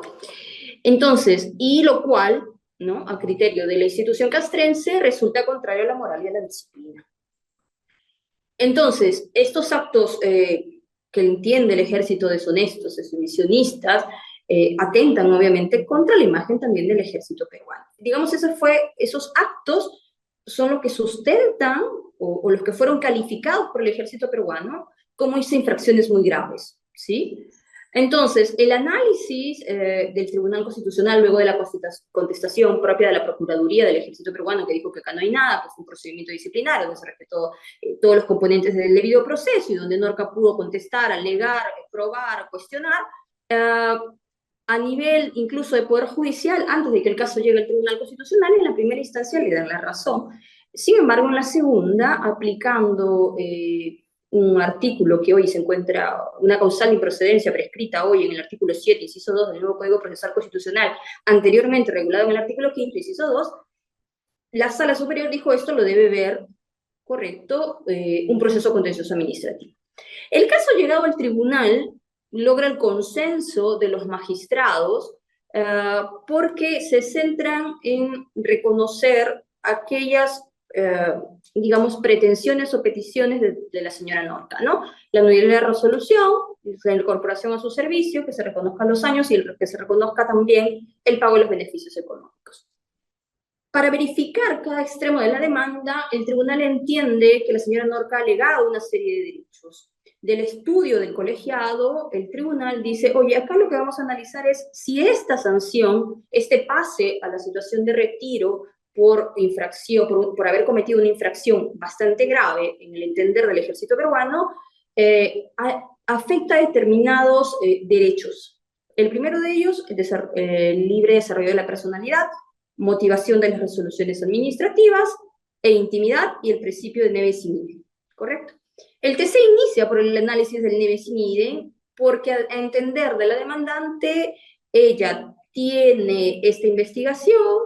Speaker 4: Entonces, y lo cual, ¿no?, a criterio de la institución castrense, resulta contrario a la moral y a la disciplina. Entonces, estos actos que entiende el ejército deshonestos, exhibicionistas, atentan obviamente contra la imagen también del ejército peruano. Digamos, esos actos son los que sustentan o los que fueron calificados por el ejército peruano como infracciones muy graves, ¿sí? Entonces, el análisis del Tribunal Constitucional, luego de la contestación propia de la Procuraduría del Ejército Peruano, que dijo que acá no hay nada, que fue un procedimiento disciplinario, donde se respetó todos los componentes del debido proceso y donde Norca pudo contestar, alegar, probar, cuestionar, a nivel incluso de Poder Judicial, antes de que el caso llegue al Tribunal Constitucional, en la primera instancia le dan la razón. Sin embargo, en la segunda, aplicando un artículo que hoy se encuentra, una causal de improcedencia prescrita hoy en el artículo 7, inciso 2 del nuevo Código Procesal Constitucional, anteriormente regulado en el artículo 5, inciso 2, la Sala Superior dijo esto lo debe ver, correcto, un proceso contencioso administrativo. El caso llegado al tribunal logra el consenso de los magistrados porque se centran en reconocer aquellas digamos, pretensiones o peticiones de la señora Norca, ¿no? La nulidad de resolución, la incorporación a su servicio, que se reconozcan los años y que se reconozca también el pago de los beneficios económicos. Para verificar cada extremo de la demanda, el tribunal entiende que la señora Norca ha alegado una serie de derechos. del estudio del colegiado, el tribunal dice, oye, acá lo que vamos a analizar es si esta sanción, este pase a la situación de retiro por infracción, por haber cometido una infracción bastante grave en el entender del ejército peruano, afecta a determinados derechos. El primero de ellos, el libre desarrollo de la personalidad, motivación de las resoluciones administrativas e intimidad y el principio de Neves in idem, ¿correcto? El TC inicia por el análisis del Neves in idem porque a entender de la demandante, ella tiene esta investigación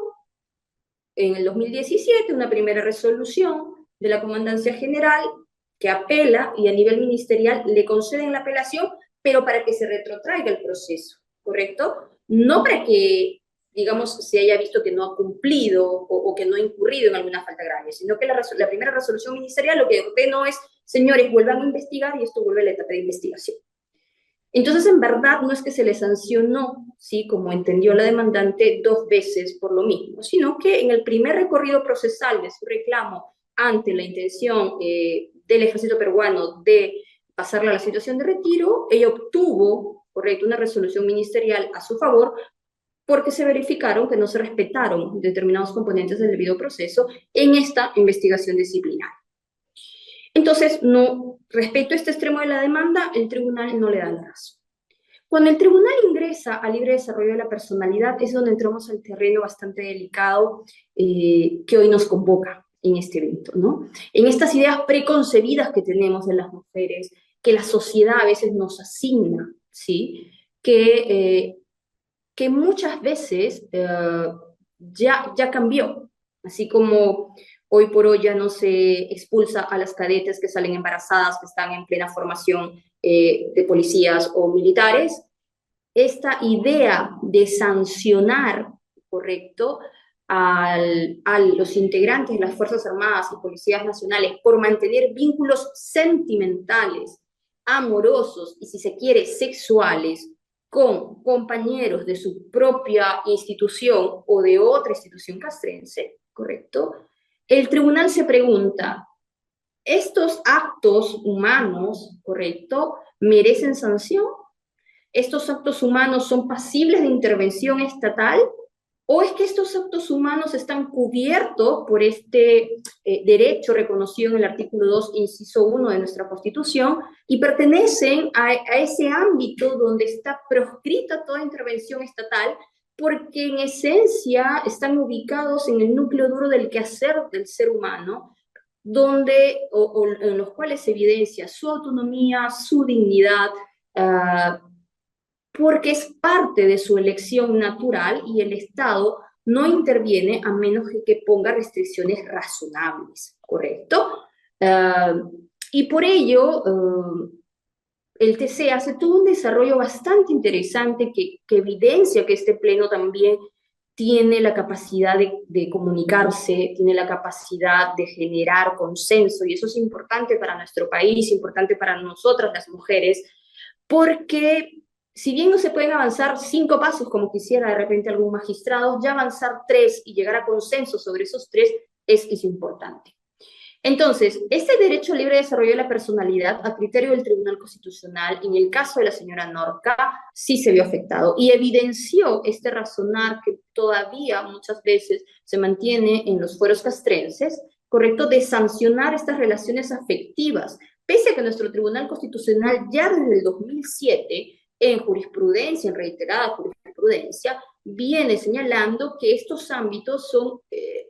Speaker 4: en el 2017, una primera resolución de la Comandancia General que apela y a nivel ministerial le conceden la apelación, pero para que se retrotraiga el proceso, ¿correcto? No para que, digamos, se haya visto que no ha cumplido o que no ha incurrido en alguna falta grave, sino que la primera resolución ministerial lo que ordenó es, señores, vuelvan a investigar y esto vuelve a la etapa de investigación. Entonces, en verdad, no es que se le sancionó, ¿sí?, como entendió la demandante, 2 veces por lo mismo, sino que en el primer recorrido procesal de su reclamo ante la intención del ejército peruano de pasarla a la situación de retiro, ella obtuvo, correcto, una resolución ministerial a su favor porque se verificaron que no se respetaron determinados componentes del debido proceso en esta investigación disciplinaria. Entonces, no, respecto a este extremo de la demanda, el tribunal no le da la razón. Cuando el tribunal ingresa al libre desarrollo de la personalidad, es donde entramos al terreno bastante delicado que hoy nos convoca en este evento, ¿no? En estas ideas preconcebidas que tenemos de las mujeres, que la sociedad a veces nos asigna, ¿sí? Que muchas veces ya cambió, así como hoy por hoy ya no se expulsa a las cadetes que salen embarazadas, que están en plena formación de policías o militares. Esta idea de sancionar, correcto, a los integrantes de las Fuerzas Armadas y Policías Nacionales por mantener vínculos sentimentales, amorosos y, si se quiere, sexuales con compañeros de su propia institución o de otra institución castrense, ¿correcto? El tribunal se pregunta, ¿estos actos humanos, correcto, merecen sanción? ¿Estos actos humanos son pasibles de intervención estatal? ¿O es que estos actos humanos están cubiertos por este derecho reconocido en el artículo 2, inciso 1 de nuestra Constitución y pertenecen a ese ámbito donde está proscrita toda intervención estatal, porque en esencia están ubicados en el núcleo duro del quehacer del ser humano, donde, en los cuales se evidencia su autonomía, su dignidad, porque es parte de su elección natural y el Estado no interviene a menos que ponga restricciones razonables, ¿correcto? Y por ello, el TC hace todo un desarrollo bastante interesante que evidencia que este pleno también tiene la capacidad de comunicarse, tiene la capacidad de generar consenso, y eso es importante para nuestro país, importante para nosotras las mujeres, porque si bien no se pueden avanzar 5 pasos como quisiera de repente algún magistrado, ya avanzar 3 y llegar a consenso sobre esos 3 es importante. Entonces, este derecho al libre desarrollo de la personalidad, a criterio del Tribunal Constitucional, en el caso de la señora Norca, sí se vio afectado y evidenció este razonar que todavía muchas veces se mantiene en los fueros castrenses, correcto, de sancionar estas relaciones afectivas, pese a que nuestro Tribunal Constitucional ya desde el 2007, en jurisprudencia, en reiterada jurisprudencia, viene señalando que estos ámbitos son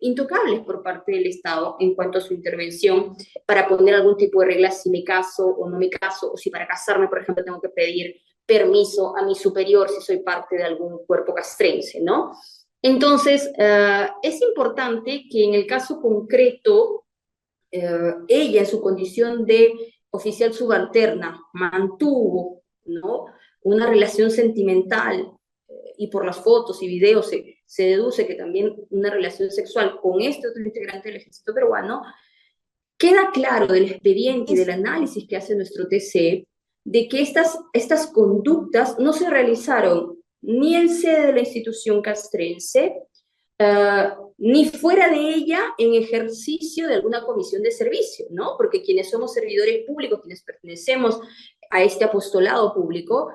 Speaker 4: intocables por parte del Estado en cuanto a su intervención para poner algún tipo de reglas si me caso o no me caso, o si para casarme, por ejemplo, tengo que pedir permiso a mi superior si soy parte de algún cuerpo castrense, ¿no? Entonces, es importante que en el caso concreto, ella en su condición de oficial subalterna mantuvo, ¿no?, una relación sentimental, y por las fotos y videos se deduce que también una relación sexual con este otro integrante del ejército peruano, queda claro del expediente y del análisis que hace nuestro TC de que estas conductas no se realizaron ni en sede de la institución castrense, ni fuera de ella en ejercicio de alguna comisión de servicio, ¿no? Porque quienes somos servidores públicos, quienes pertenecemos a este apostolado público,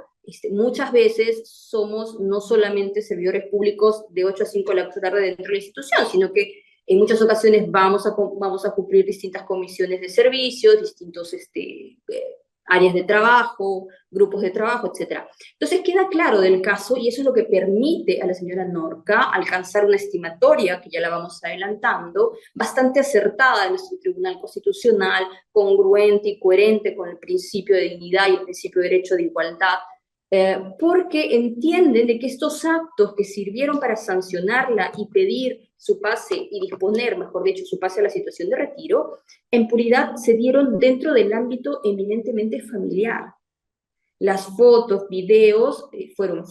Speaker 4: muchas veces somos no solamente servidores públicos de 8 a 5 de la tarde dentro de la institución, sino que en muchas ocasiones vamos a cumplir distintas comisiones de servicios, distintos áreas de trabajo, grupos de trabajo, etc. Entonces queda claro del caso, y eso es lo que permite a la señora Norca alcanzar una estimatoria, que ya la vamos adelantando, bastante acertada de nuestro Tribunal Constitucional, congruente y coherente con el principio de dignidad y el principio de derecho de igualdad, porque entienden de que estos actos que sirvieron para sancionarla y pedir su pase y disponer, mejor dicho, su pase a la situación de retiro, en puridad se dieron dentro del ámbito eminentemente familiar. Las fotos, videos fueron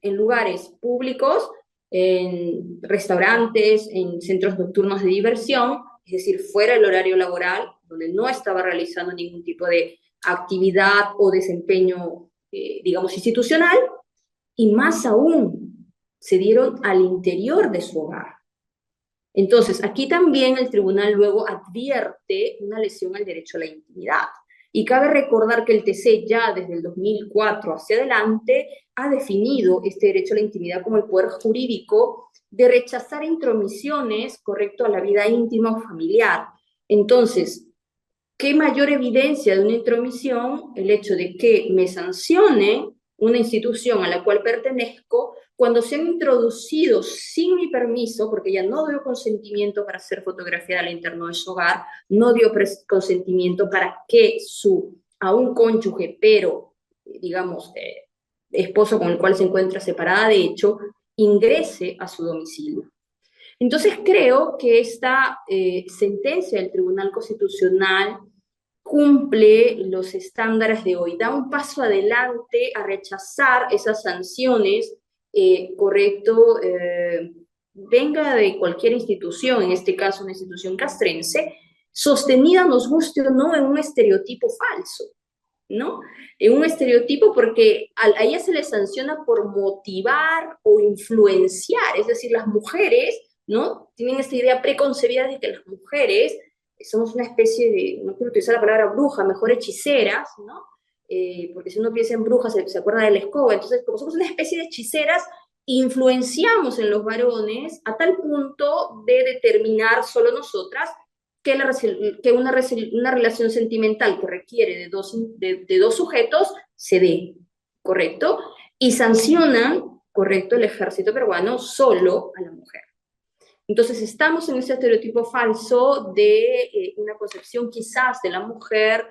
Speaker 4: en lugares públicos, en restaurantes, en centros nocturnos de diversión, es decir, fuera del horario laboral, donde no estaba realizando ningún tipo de actividad o desempeño, digamos, institucional, y más aún, se dieron al interior de su hogar. Entonces, aquí también el tribunal luego advierte una lesión al derecho a la intimidad. Y cabe recordar que el TC ya desde el 2004 hacia adelante ha definido este derecho a la intimidad como el poder jurídico de rechazar intromisiones, correcto, a la vida íntima o familiar. Entonces, ¿qué mayor evidencia de una intromisión? El hecho de que me sancione una institución a la cual pertenezco cuando se han introducido sin mi permiso, porque ella no dio consentimiento para ser fotografiada al interno de su hogar, no dio consentimiento para que a un cónyuge, pero, digamos, esposo con el cual se encuentra separada de hecho, ingrese a su domicilio. Entonces creo que esta sentencia del Tribunal Constitucional cumple los estándares de hoy, da un paso adelante a rechazar esas sanciones, correcto, venga de cualquier institución, en este caso una institución castrense, sostenida, nos guste o no, en un estereotipo falso, ¿no? En un estereotipo porque a ella se le sanciona por motivar o influenciar, es decir, las mujeres, ¿no? Tienen esta idea preconcebida de que las mujeres somos una especie de, no quiero utilizar la palabra bruja, mejor hechiceras, ¿no? Porque si uno piensa en brujas se acuerda de la escoba, entonces como somos una especie de hechiceras, influenciamos en los varones a tal punto de determinar solo nosotras que una relación sentimental que requiere de dos sujetos se dé, ¿correcto? Y sancionan, ¿correcto?, el ejército peruano solo a la mujer. Entonces estamos en ese estereotipo falso de una concepción quizás de la mujer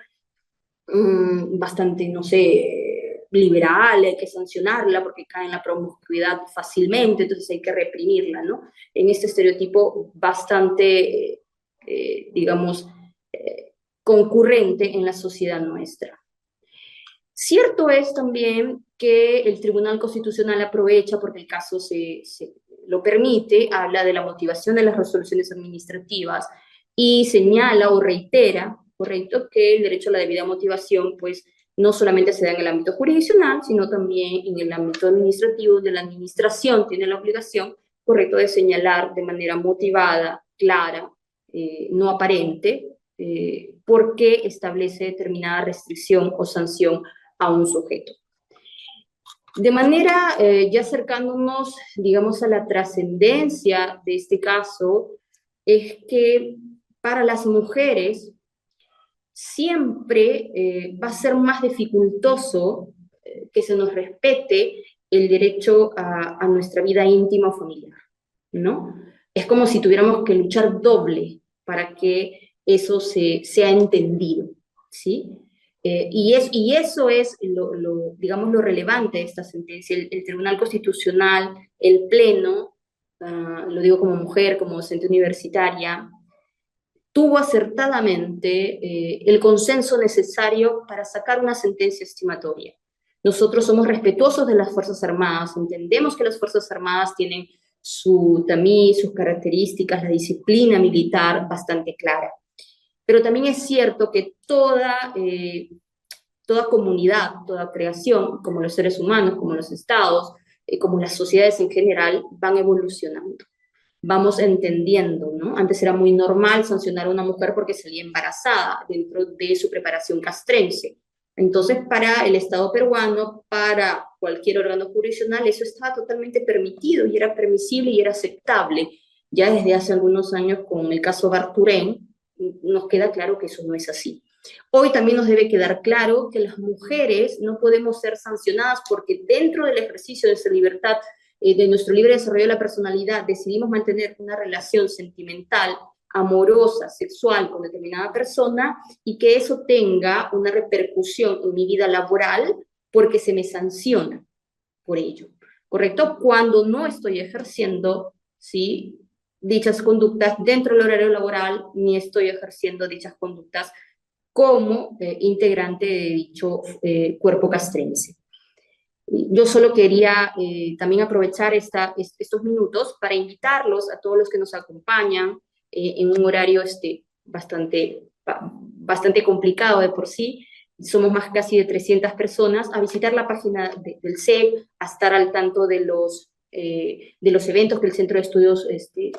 Speaker 4: bastante, no sé, liberal, hay que sancionarla porque cae en la promiscuidad fácilmente, entonces hay que reprimirla, ¿no? En este estereotipo bastante, digamos, concurrente en la sociedad nuestra. Cierto es también que el Tribunal Constitucional aprovecha, porque el caso se lo permite, habla de la motivación de las resoluciones administrativas y señala o reitera, correcto, que el derecho a la debida motivación, pues, no solamente se da en el ámbito jurisdiccional, sino también en el ámbito administrativo, donde la administración tiene la obligación, correcto, de señalar de manera motivada, clara, no aparente, por qué establece determinada restricción o sanción a un sujeto. De manera, ya acercándonos, digamos, a la trascendencia de este caso, es que para las mujeres siempre va a ser más dificultoso que se nos respete el derecho a nuestra vida íntima o familiar, ¿no? Es como si tuviéramos que luchar doble para que eso sea entendido, ¿sí? Y eso es, digamos, lo relevante de esta sentencia. El Tribunal Constitucional, el Pleno, lo digo como mujer, como docente universitaria, tuvo acertadamente el consenso necesario para sacar una sentencia estimatoria. Nosotros somos respetuosos de las Fuerzas Armadas, entendemos que las Fuerzas Armadas tienen su tamiz, sus características, la disciplina militar bastante clara. Pero también es cierto que toda comunidad, toda creación, como los seres humanos, como los estados, como las sociedades en general, van evolucionando. Vamos entendiendo, ¿no? Antes era muy normal sancionar a una mujer porque salía embarazada dentro de su preparación castrense. Entonces, para el Estado peruano, para cualquier órgano jurisdiccional, eso estaba totalmente permitido y era permisible y era aceptable. Ya desde hace algunos años, con el caso Barturén, nos queda claro que eso no es así. Hoy también nos debe quedar claro que las mujeres no podemos ser sancionadas porque dentro del ejercicio de esa libertad, de nuestro libre desarrollo de la personalidad, decidimos mantener una relación sentimental, amorosa, sexual con determinada persona y que eso tenga una repercusión en mi vida laboral porque se me sanciona por ello, ¿correcto? Cuando no estoy ejerciendo, ¿sí?, dichas conductas dentro del horario laboral, ni estoy ejerciendo dichas conductas como integrante de dicho cuerpo castrense. Yo solo quería también aprovechar estos minutos para invitarlos a todos los que nos acompañan en un horario bastante complicado de por sí. Somos más casi de 300 personas, a visitar la página del SEC, a estar al tanto de los eventos que el Centro de Estudios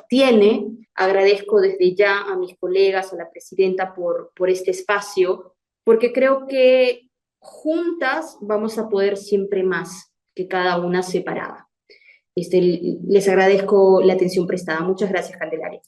Speaker 4: tiene. Agradezco desde ya a mis colegas, a la presidenta por este espacio, porque creo que juntas vamos a poder siempre más que cada una separada. Les agradezco la atención prestada. Muchas gracias, Candelaria.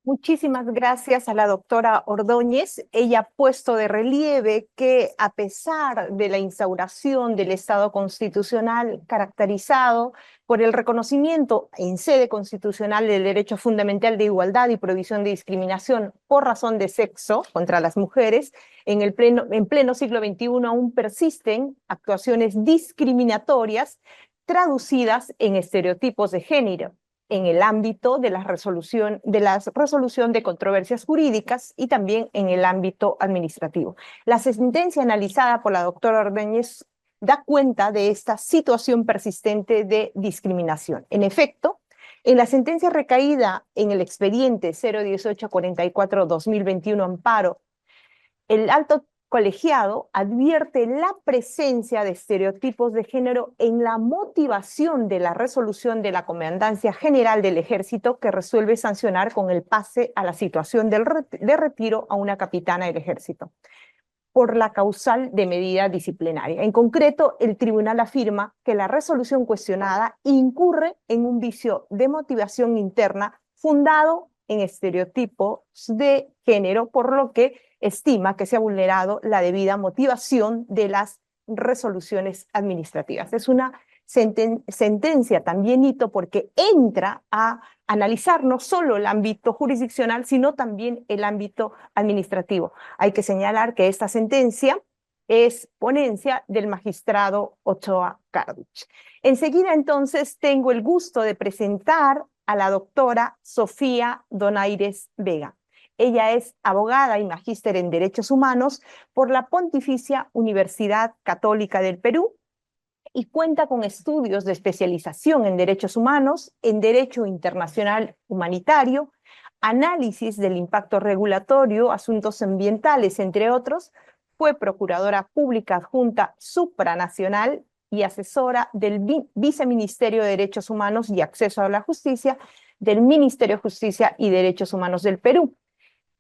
Speaker 1: Muchísimas gracias a la doctora Ordóñez. Ella ha puesto de relieve que a pesar de la instauración del Estado constitucional caracterizado por el reconocimiento en sede constitucional del derecho fundamental de igualdad y prohibición de discriminación por razón de sexo contra las mujeres, en pleno siglo XXI aún persisten actuaciones discriminatorias traducidas en estereotipos de género en el ámbito de la resolución de controversias jurídicas y también en el ámbito administrativo. La sentencia analizada por la doctora Ordóñez da cuenta de esta situación persistente de discriminación. En efecto, en la sentencia recaída en el expediente 01844-2021 amparo, el alto colegiado advierte la presencia de estereotipos de género en la motivación de la resolución de la Comandancia General del Ejército que resuelve sancionar con el pase a la situación de retiro a una capitana del Ejército por la causal de medida disciplinaria. En concreto, el tribunal afirma que la resolución cuestionada incurre en un vicio de motivación interna fundado en estereotipos de género, por lo que estima que se ha vulnerado la debida motivación de las resoluciones administrativas. Es una sentencia también hito porque entra a analizar no solo el ámbito jurisdiccional, sino también el ámbito administrativo. Hay que señalar que esta sentencia es ponencia del magistrado Ochoa Carduch. Enseguida, entonces, tengo el gusto de presentar a la doctora Sofía Donaires Vega. Ella es abogada y magíster en Derechos Humanos por la Pontificia Universidad Católica del Perú y cuenta con estudios de especialización en Derechos Humanos, en Derecho Internacional Humanitario, análisis del impacto regulatorio, asuntos ambientales, entre otros. Fue procuradora pública adjunta supranacional y asesora del Viceministerio de Derechos Humanos y Acceso a la Justicia del Ministerio de Justicia y Derechos Humanos del Perú.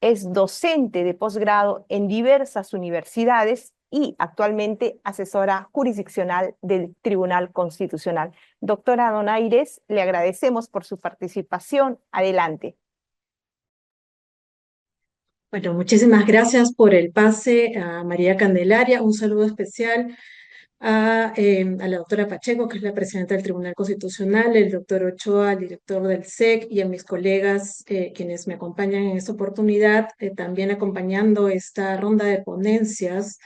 Speaker 1: Es docente de posgrado en diversas universidades y actualmente asesora jurisdiccional del Tribunal Constitucional. Doctora Donaires, le agradecemos por su participación. Adelante.
Speaker 5: Bueno, muchísimas gracias por el pase a María Candelaria. Un saludo especial a la doctora Pacheco, que es la presidenta del Tribunal Constitucional, el doctor Ochoa, el director del SEC, y a mis colegas quienes me acompañan en esta oportunidad, también acompañando esta ronda de ponencias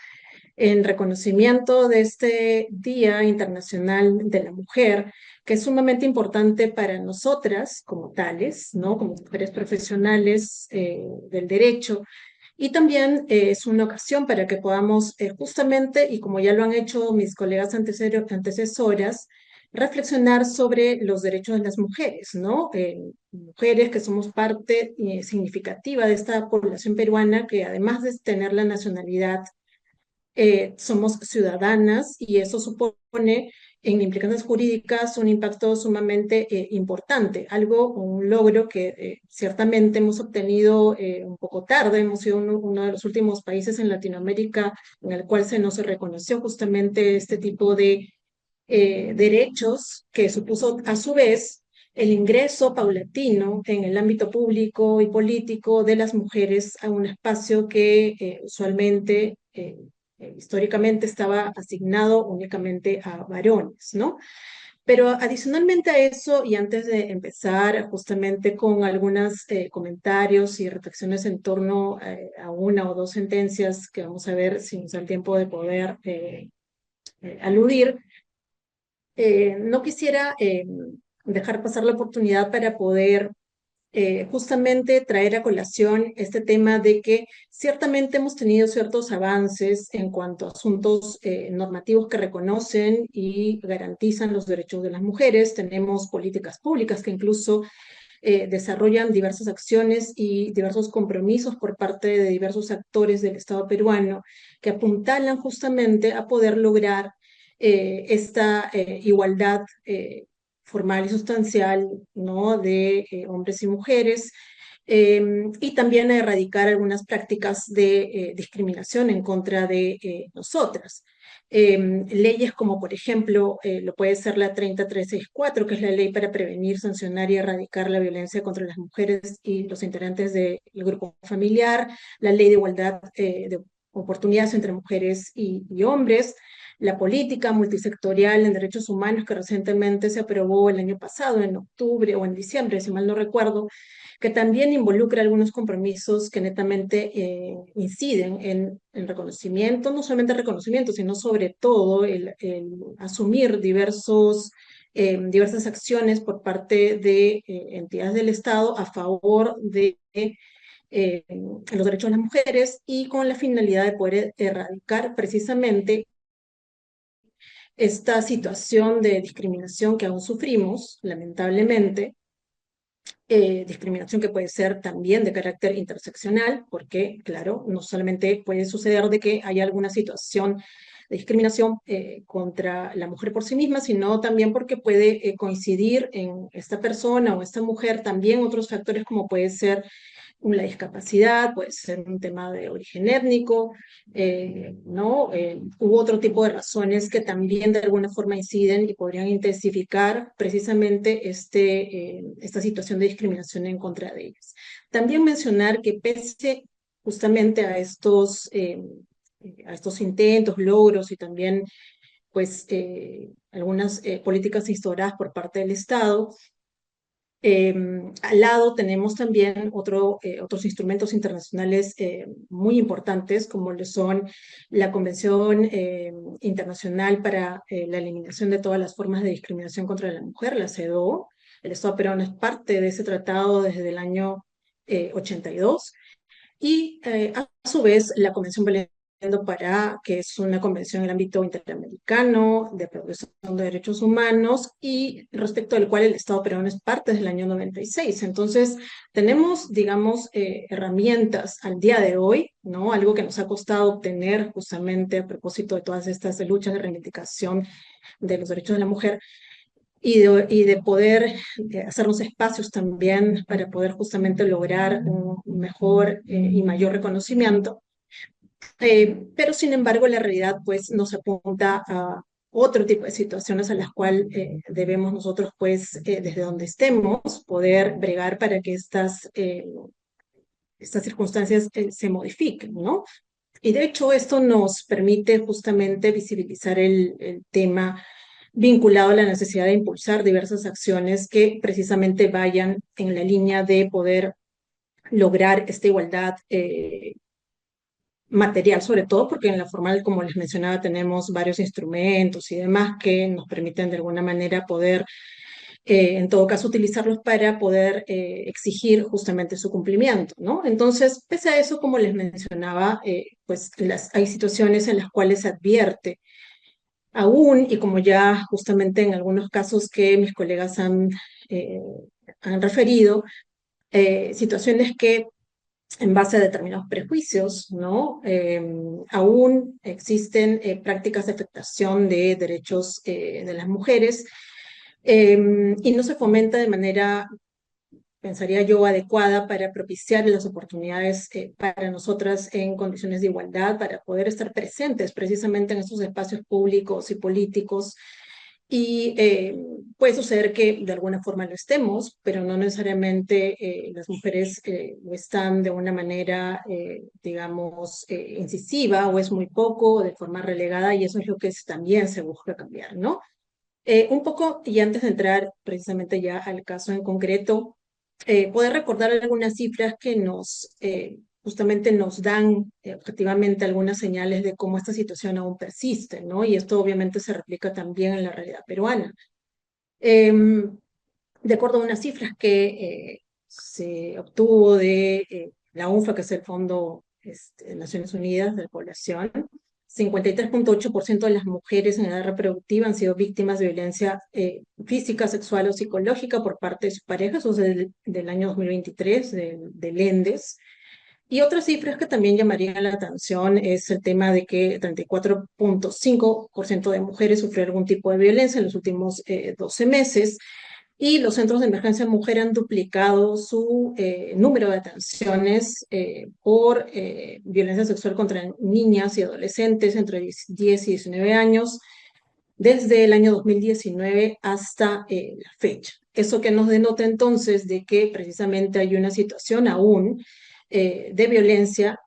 Speaker 5: en reconocimiento de este Día Internacional de la Mujer, que es sumamente importante para nosotras como tales, ¿no? Como mujeres profesionales del derecho. Y también es una ocasión para que podamos justamente, y como ya lo han hecho mis colegas antecesoras, reflexionar sobre los derechos de las mujeres, ¿no? Mujeres que somos parte significativa de esta población peruana, que además de tener la nacionalidad, somos ciudadanas, y eso supone en implicaciones jurídicas un impacto sumamente importante, un logro que ciertamente hemos obtenido un poco tarde. Hemos sido uno de los últimos países en Latinoamérica en el cual se nos reconoció justamente este tipo de derechos, que supuso a su vez el ingreso paulatino en el ámbito público y político de las mujeres a un espacio que usualmente, históricamente, estaba asignado únicamente a varones, ¿no? Pero adicionalmente a eso, y antes de empezar justamente con algunos comentarios y reflexiones en torno a una o dos sentencias que vamos a ver si nos da el tiempo de poder aludir, no quisiera dejar pasar la oportunidad para poder justamente traer a colación este tema de que ciertamente hemos tenido ciertos avances en cuanto a asuntos normativos que reconocen y garantizan los derechos de las mujeres. Tenemos políticas públicas que incluso desarrollan diversas acciones y diversos compromisos por parte de diversos actores del Estado peruano que apuntalan justamente a poder lograr esta igualdad formal y sustancial, ¿no?, de hombres y mujeres, y también a erradicar algunas prácticas de discriminación en contra de nosotras. Leyes como, por ejemplo, lo puede ser la 30364, que es la ley para prevenir, sancionar y erradicar la violencia contra las mujeres y los integrantes del grupo familiar, la ley de igualdad de oportunidades entre mujeres y hombres, la política multisectorial en derechos humanos que recientemente se aprobó el año pasado, en octubre o en diciembre, si mal no recuerdo, que también involucra algunos compromisos que netamente inciden en reconocimiento, no solamente reconocimiento, sino sobre todo el asumir diversas acciones por parte de entidades del Estado a favor de los derechos de las mujeres, y con la finalidad de poder erradicar precisamente esta situación de discriminación que aún sufrimos, lamentablemente, discriminación que puede ser también de carácter interseccional, porque, claro, no solamente puede suceder de que haya alguna situación de discriminación contra la mujer por sí misma, sino también porque puede coincidir en esta persona o esta mujer también otros factores, como puede ser la discapacidad, puede ser un tema de origen étnico, ¿no? U otro tipo de razones que también de alguna forma inciden y podrían intensificar precisamente esta situación de discriminación en contra de ellas. También mencionar que pese justamente a estos intentos, logros y también pues algunas políticas instauradas por parte del Estado, al lado tenemos también otros instrumentos internacionales muy importantes, como lo son la Convención Internacional para la Eliminación de todas las formas de discriminación contra la mujer, la CEDAW. El Estado peruano es parte de ese tratado desde el año 82, y a su vez la Convención para, que es una convención en el ámbito interamericano de protección de derechos humanos, y respecto al cual el Estado peruano es parte desde el año 96. Entonces, tenemos, digamos, herramientas al día de hoy, ¿no? Algo que nos ha costado obtener justamente a propósito de todas estas luchas de reivindicación de los derechos de la mujer, y de poder hacernos espacios también para poder justamente lograr un mejor y mayor reconocimiento. Pero sin embargo la realidad pues nos apunta a otro tipo de situaciones a las cuales debemos nosotros pues desde donde estemos poder bregar para que estas circunstancias se modifiquen, ¿no? Y de hecho esto nos permite justamente visibilizar el tema vinculado a la necesidad de impulsar diversas acciones que precisamente vayan en la línea de poder lograr esta igualdad material, sobre todo porque en la formal, como les mencionaba, tenemos varios instrumentos y demás que nos permiten de alguna manera poder, en todo caso, utilizarlos para poder exigir justamente su cumplimiento, ¿no? Entonces, pese a eso, como les mencionaba, pues hay situaciones en las cuales se advierte aún, y como ya justamente en algunos casos que mis colegas han referido, situaciones que en base a determinados prejuicios, ¿no? Aún existen prácticas de afectación de derechos de las mujeres y no se fomenta de manera, pensaría yo, adecuada para propiciar las oportunidades para nosotras en condiciones de igualdad, para poder estar presentes precisamente en estos espacios públicos y políticos. Y puede suceder que de alguna forma lo estemos, pero no necesariamente las mujeres lo están de una manera, digamos, incisiva, o es muy poco, o de forma relegada, y eso es lo que también se busca cambiar, ¿no? Un poco, y antes de entrar precisamente ya al caso en concreto, poder recordar algunas cifras que justamente nos dan objetivamente algunas señales de cómo esta situación aún persiste, ¿no? Y esto obviamente se replica también en la realidad peruana. De acuerdo a unas cifras que se obtuvo de la UNFA, que es el Fondo de Naciones Unidas de la Población, 53.8% de las mujeres en edad reproductiva han sido víctimas de violencia física, sexual o psicológica por parte de sus parejas, o sea, del año 2023, del ENDES. Y otras cifras que también llamarían la atención es el tema de que 34.5% de mujeres sufrieron algún tipo de violencia en los últimos 12 meses, y los centros de emergencia mujer han duplicado su número de atenciones por violencia sexual contra niñas y adolescentes entre 10 y 19 años desde el año 2019 hasta la fecha. Eso que nos denota entonces de que precisamente hay una situación aún de violencia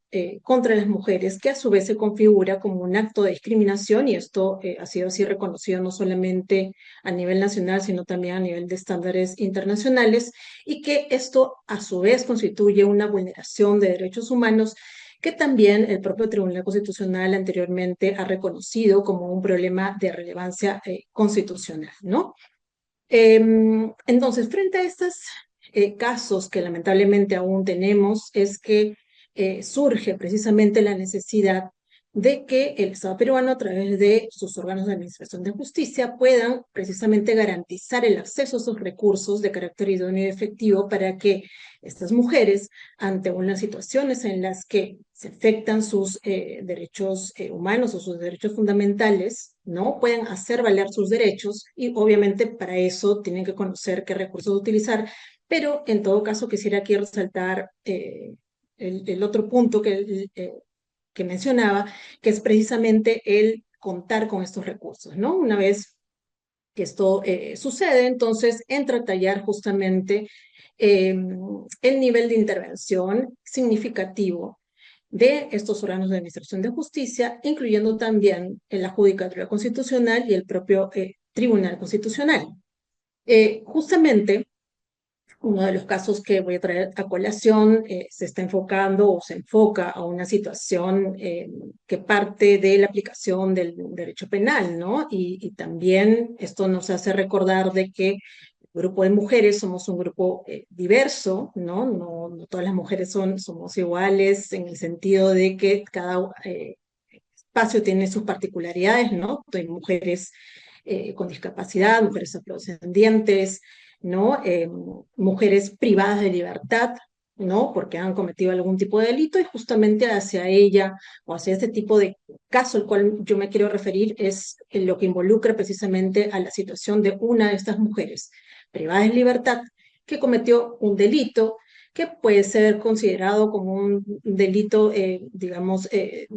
Speaker 5: contra las mujeres, que a su vez se configura como un acto de discriminación, y esto ha sido así reconocido no solamente a nivel nacional, sino también a nivel de estándares internacionales, y que esto a su vez constituye una vulneración de derechos humanos que también el propio Tribunal Constitucional anteriormente ha reconocido como un problema de relevancia constitucional, ¿no? Entonces, frente a estos casos que lamentablemente aún tenemos, es que surge precisamente la necesidad de que el Estado peruano, a través de sus órganos de administración de justicia, puedan precisamente garantizar el acceso a esos recursos de carácter idóneo y efectivo para que estas mujeres, ante unas situaciones en las que se afectan sus derechos humanos o sus derechos fundamentales, ¿no?, puedan hacer valer sus derechos, y obviamente para eso tienen que conocer qué recursos utilizar. Pero en todo caso quisiera aquí resaltar el otro punto que mencionaba, que es precisamente el contar con estos recursos, ¿no? Una vez que esto sucede, entonces entra a tallar justamente el nivel de intervención significativo de estos órganos de administración de justicia, incluyendo también la Judicatura Constitucional y el propio Tribunal Constitucional. Justamente, uno de los casos que voy a traer a colación se está enfocando o se enfoca a una situación que parte de la aplicación del derecho penal, ¿no? Y también esto nos hace recordar de que el grupo de mujeres somos un grupo diverso, ¿no? No todas las mujeres somos iguales, en el sentido de que cada espacio tiene sus particularidades, ¿no? Hay mujeres con discapacidad, mujeres afrodescendientes, ¿no? Mujeres privadas de libertad, ¿no? Porque han cometido algún tipo de delito, y justamente hacia ella o hacia este tipo de caso al cual yo me quiero referir es lo que involucra precisamente a la situación de una de estas mujeres privadas de libertad que cometió un delito que puede ser considerado como un delito, digamos,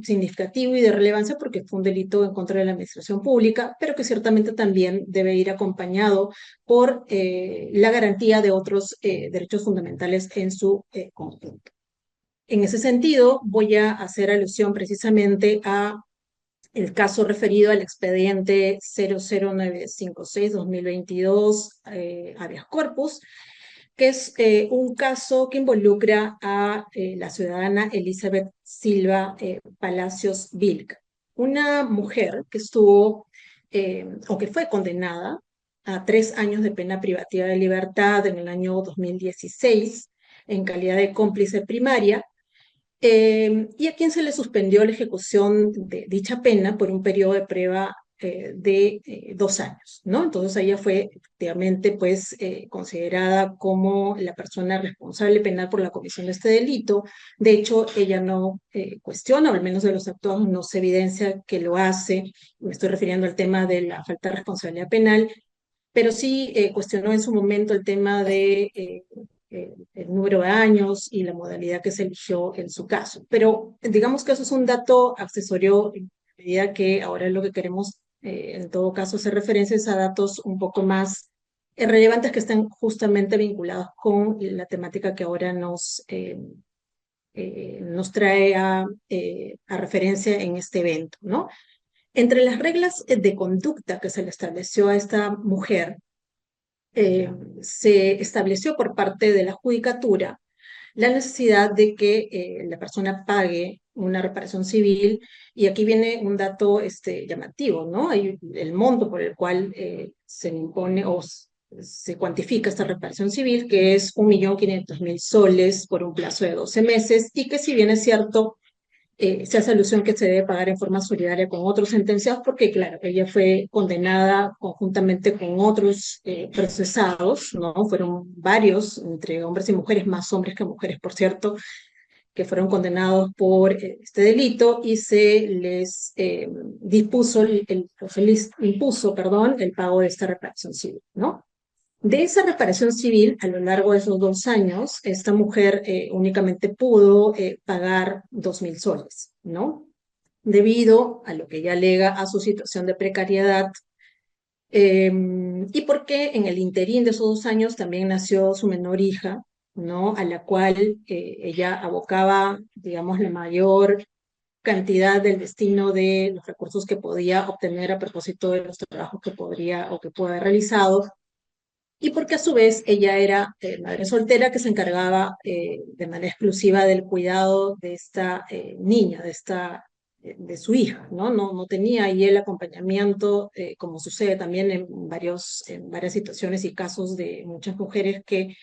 Speaker 5: significativo y de relevancia, porque fue un delito en contra de la administración pública, pero que ciertamente también debe ir acompañado por la garantía de otros derechos fundamentales en su conjunto. En ese sentido, voy a hacer alusión precisamente a el caso referido al expediente 00956-2022, habeas corpus, que es un caso que involucra a la ciudadana Elizabeth Silva Palacios Vilca, una mujer que estuvo, o que fue condenada a 3 años de pena privativa de libertad en el año 2016 en calidad de cómplice primaria, y a quien se le suspendió la ejecución de dicha pena por un periodo de prueba de 2 años, ¿no? Entonces ella fue efectivamente pues considerada como la persona responsable penal por la comisión de este delito. De hecho, ella no cuestiona, o al menos de los actuados no se evidencia que lo hace. Me estoy refiriendo al tema de la falta de responsabilidad penal, pero sí cuestionó en su momento el tema de el número de años y la modalidad que se eligió en su caso. Pero digamos que eso es un dato accesorio en medida que ahora lo que queremos en todo caso hacer referencias a datos un poco más relevantes que estén justamente vinculados con la temática que ahora nos trae a referencia en este evento, ¿no? Entre las reglas de conducta que se le estableció a esta mujer, se estableció por parte de la judicatura la necesidad de que la persona pague una reparación civil, y aquí viene un dato llamativo, ¿no? Hay el monto por el cual se impone o se cuantifica esta reparación civil, que es 1.500.000 soles por un plazo de 12 meses, y que si bien es cierto, se hace alusión que se debe pagar en forma solidaria con otros sentenciados, porque claro, ella fue condenada conjuntamente con otros procesados, ¿no? Fueron varios, entre hombres y mujeres, más hombres que mujeres, por cierto, que fueron condenados por este delito, y se les dispuso, se les impuso, perdón, el pago de esta reparación civil, ¿no? De esa reparación civil, a lo largo de esos 2 años, esta mujer únicamente pudo pagar 2.000 soles, ¿no? Debido a lo que ella alega a su situación de precariedad, y porque en el interín de esos 2 años también nació su menor hija, ¿no? A la cual ella abocaba, digamos, la mayor cantidad del destino de los recursos que podía obtener a propósito de los trabajos que podría o que pueda haber realizado, y porque a su vez ella era madre soltera que se encargaba de manera exclusiva del cuidado de esta niña, de su hija, ¿no? No tenía ahí el acompañamiento, como sucede también en varias situaciones y casos de muchas mujeres que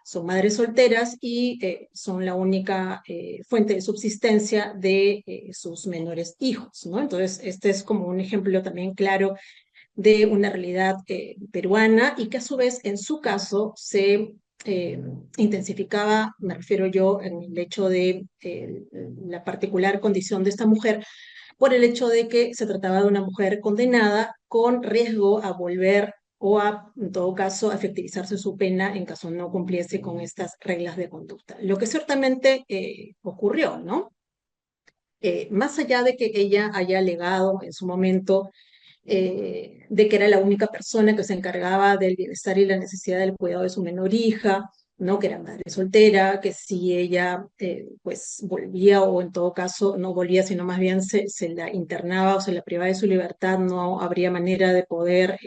Speaker 5: son madres solteras y son la única fuente de subsistencia de sus menores hijos, ¿no? Entonces, este es como un ejemplo también claro de una realidad peruana, y que a su vez en su caso se intensificaba, me refiero yo, en el hecho de la particular condición de esta mujer, por el hecho de que se trataba de una mujer condenada con riesgo a volver o a, en todo caso, a efectivizarse su pena en caso no cumpliese con estas reglas de conducta. Lo que ciertamente ocurrió, ¿no? Más allá de que ella haya alegado en su momento de que era la única persona que se encargaba del bienestar y la necesidad del cuidado de su menor hija, ¿no? Que era madre soltera, que si ella pues volvía, o en todo caso no volvía, sino más bien se la internaba o se la privaba de su libertad, no habría manera de poder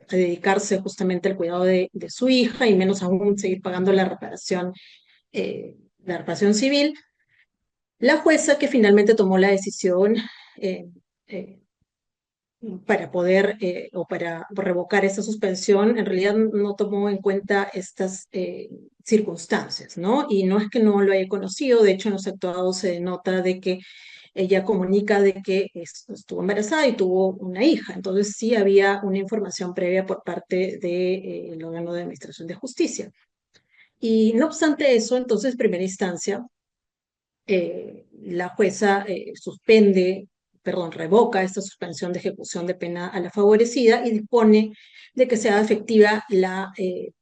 Speaker 5: dedicarse justamente al cuidado de su hija, y menos aún seguir pagando la reparación civil. La jueza que finalmente tomó la decisión eh, eh, para poder o para revocar esta suspensión, en realidad no tomó en cuenta estas circunstancias, ¿no? Y no es que no lo haya conocido, de hecho en los actuados se denota de que ella comunica de que estuvo embarazada y tuvo una hija, entonces sí había una información previa por parte del órgano de administración de justicia. Y no obstante eso, entonces, primera instancia, la jueza revoca esta suspensión de ejecución de pena a la favorecida y dispone de que sea efectiva la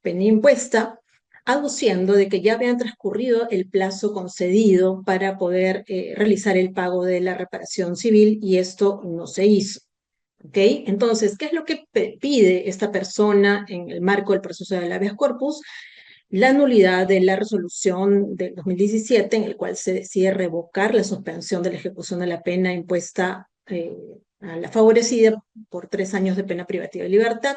Speaker 5: pena impuesta, aduciendo de que ya habían transcurrido el plazo concedido para poder realizar el pago de la reparación civil, y esto no se hizo. ¿Okay? Entonces, ¿qué es lo que pide esta persona en el marco del proceso del habeas corpus? La nulidad de la resolución del 2017, en el cual se decide revocar la suspensión de la ejecución de la pena impuesta a la favorecida por 3 años de pena privativa de libertad,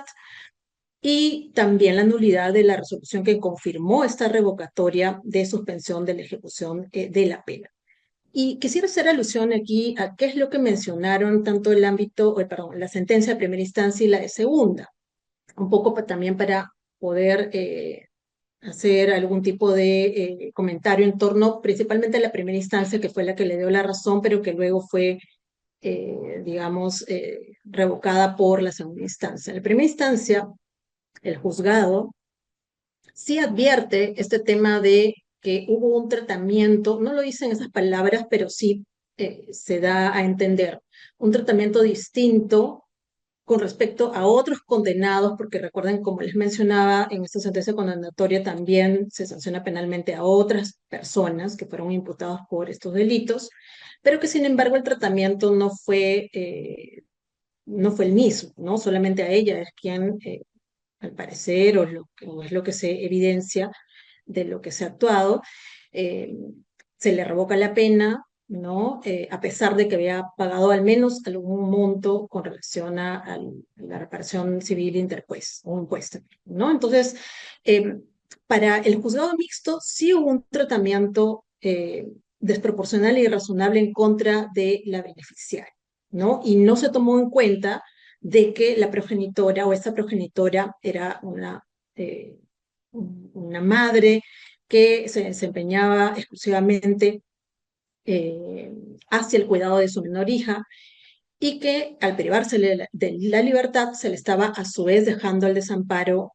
Speaker 5: y también la nulidad de la resolución que confirmó esta revocatoria de suspensión de la ejecución de la pena. Y quisiera hacer alusión aquí a qué es lo que mencionaron tanto el ámbito, la sentencia de primera instancia y la de segunda, un poco también para poder hacer algún tipo de comentario en torno principalmente a la primera instancia, que fue la que le dio la razón, pero que luego fue digamos, revocada por la segunda instancia. En la primera instancia, el juzgado sí advierte este tema de que hubo un tratamiento, no lo dice en esas palabras, pero sí se da a entender, un tratamiento distinto con respecto a otros condenados, porque recuerden, como les mencionaba, en esta sentencia condenatoria también se sanciona penalmente a otras personas que fueron imputadas por estos delitos, pero que sin embargo el tratamiento no fue el mismo, ¿no? Solamente a ella es quien, al parecer, o es lo que se evidencia de lo que se ha actuado, eh, se le revoca la pena, ¿no? A pesar de que había pagado al menos algún monto con relación a la reparación civil interpuesta o impuesta, ¿no? Entonces, para el juzgado mixto sí hubo un tratamiento desproporcional e irrazonable en contra de la beneficiaria, ¿no? Y no se tomó en cuenta de que la progenitora o esta progenitora era una madre que se desempeñaba exclusivamente hacia el cuidado de su menor hija y que al privarse de la libertad se le estaba a su vez dejando al desamparo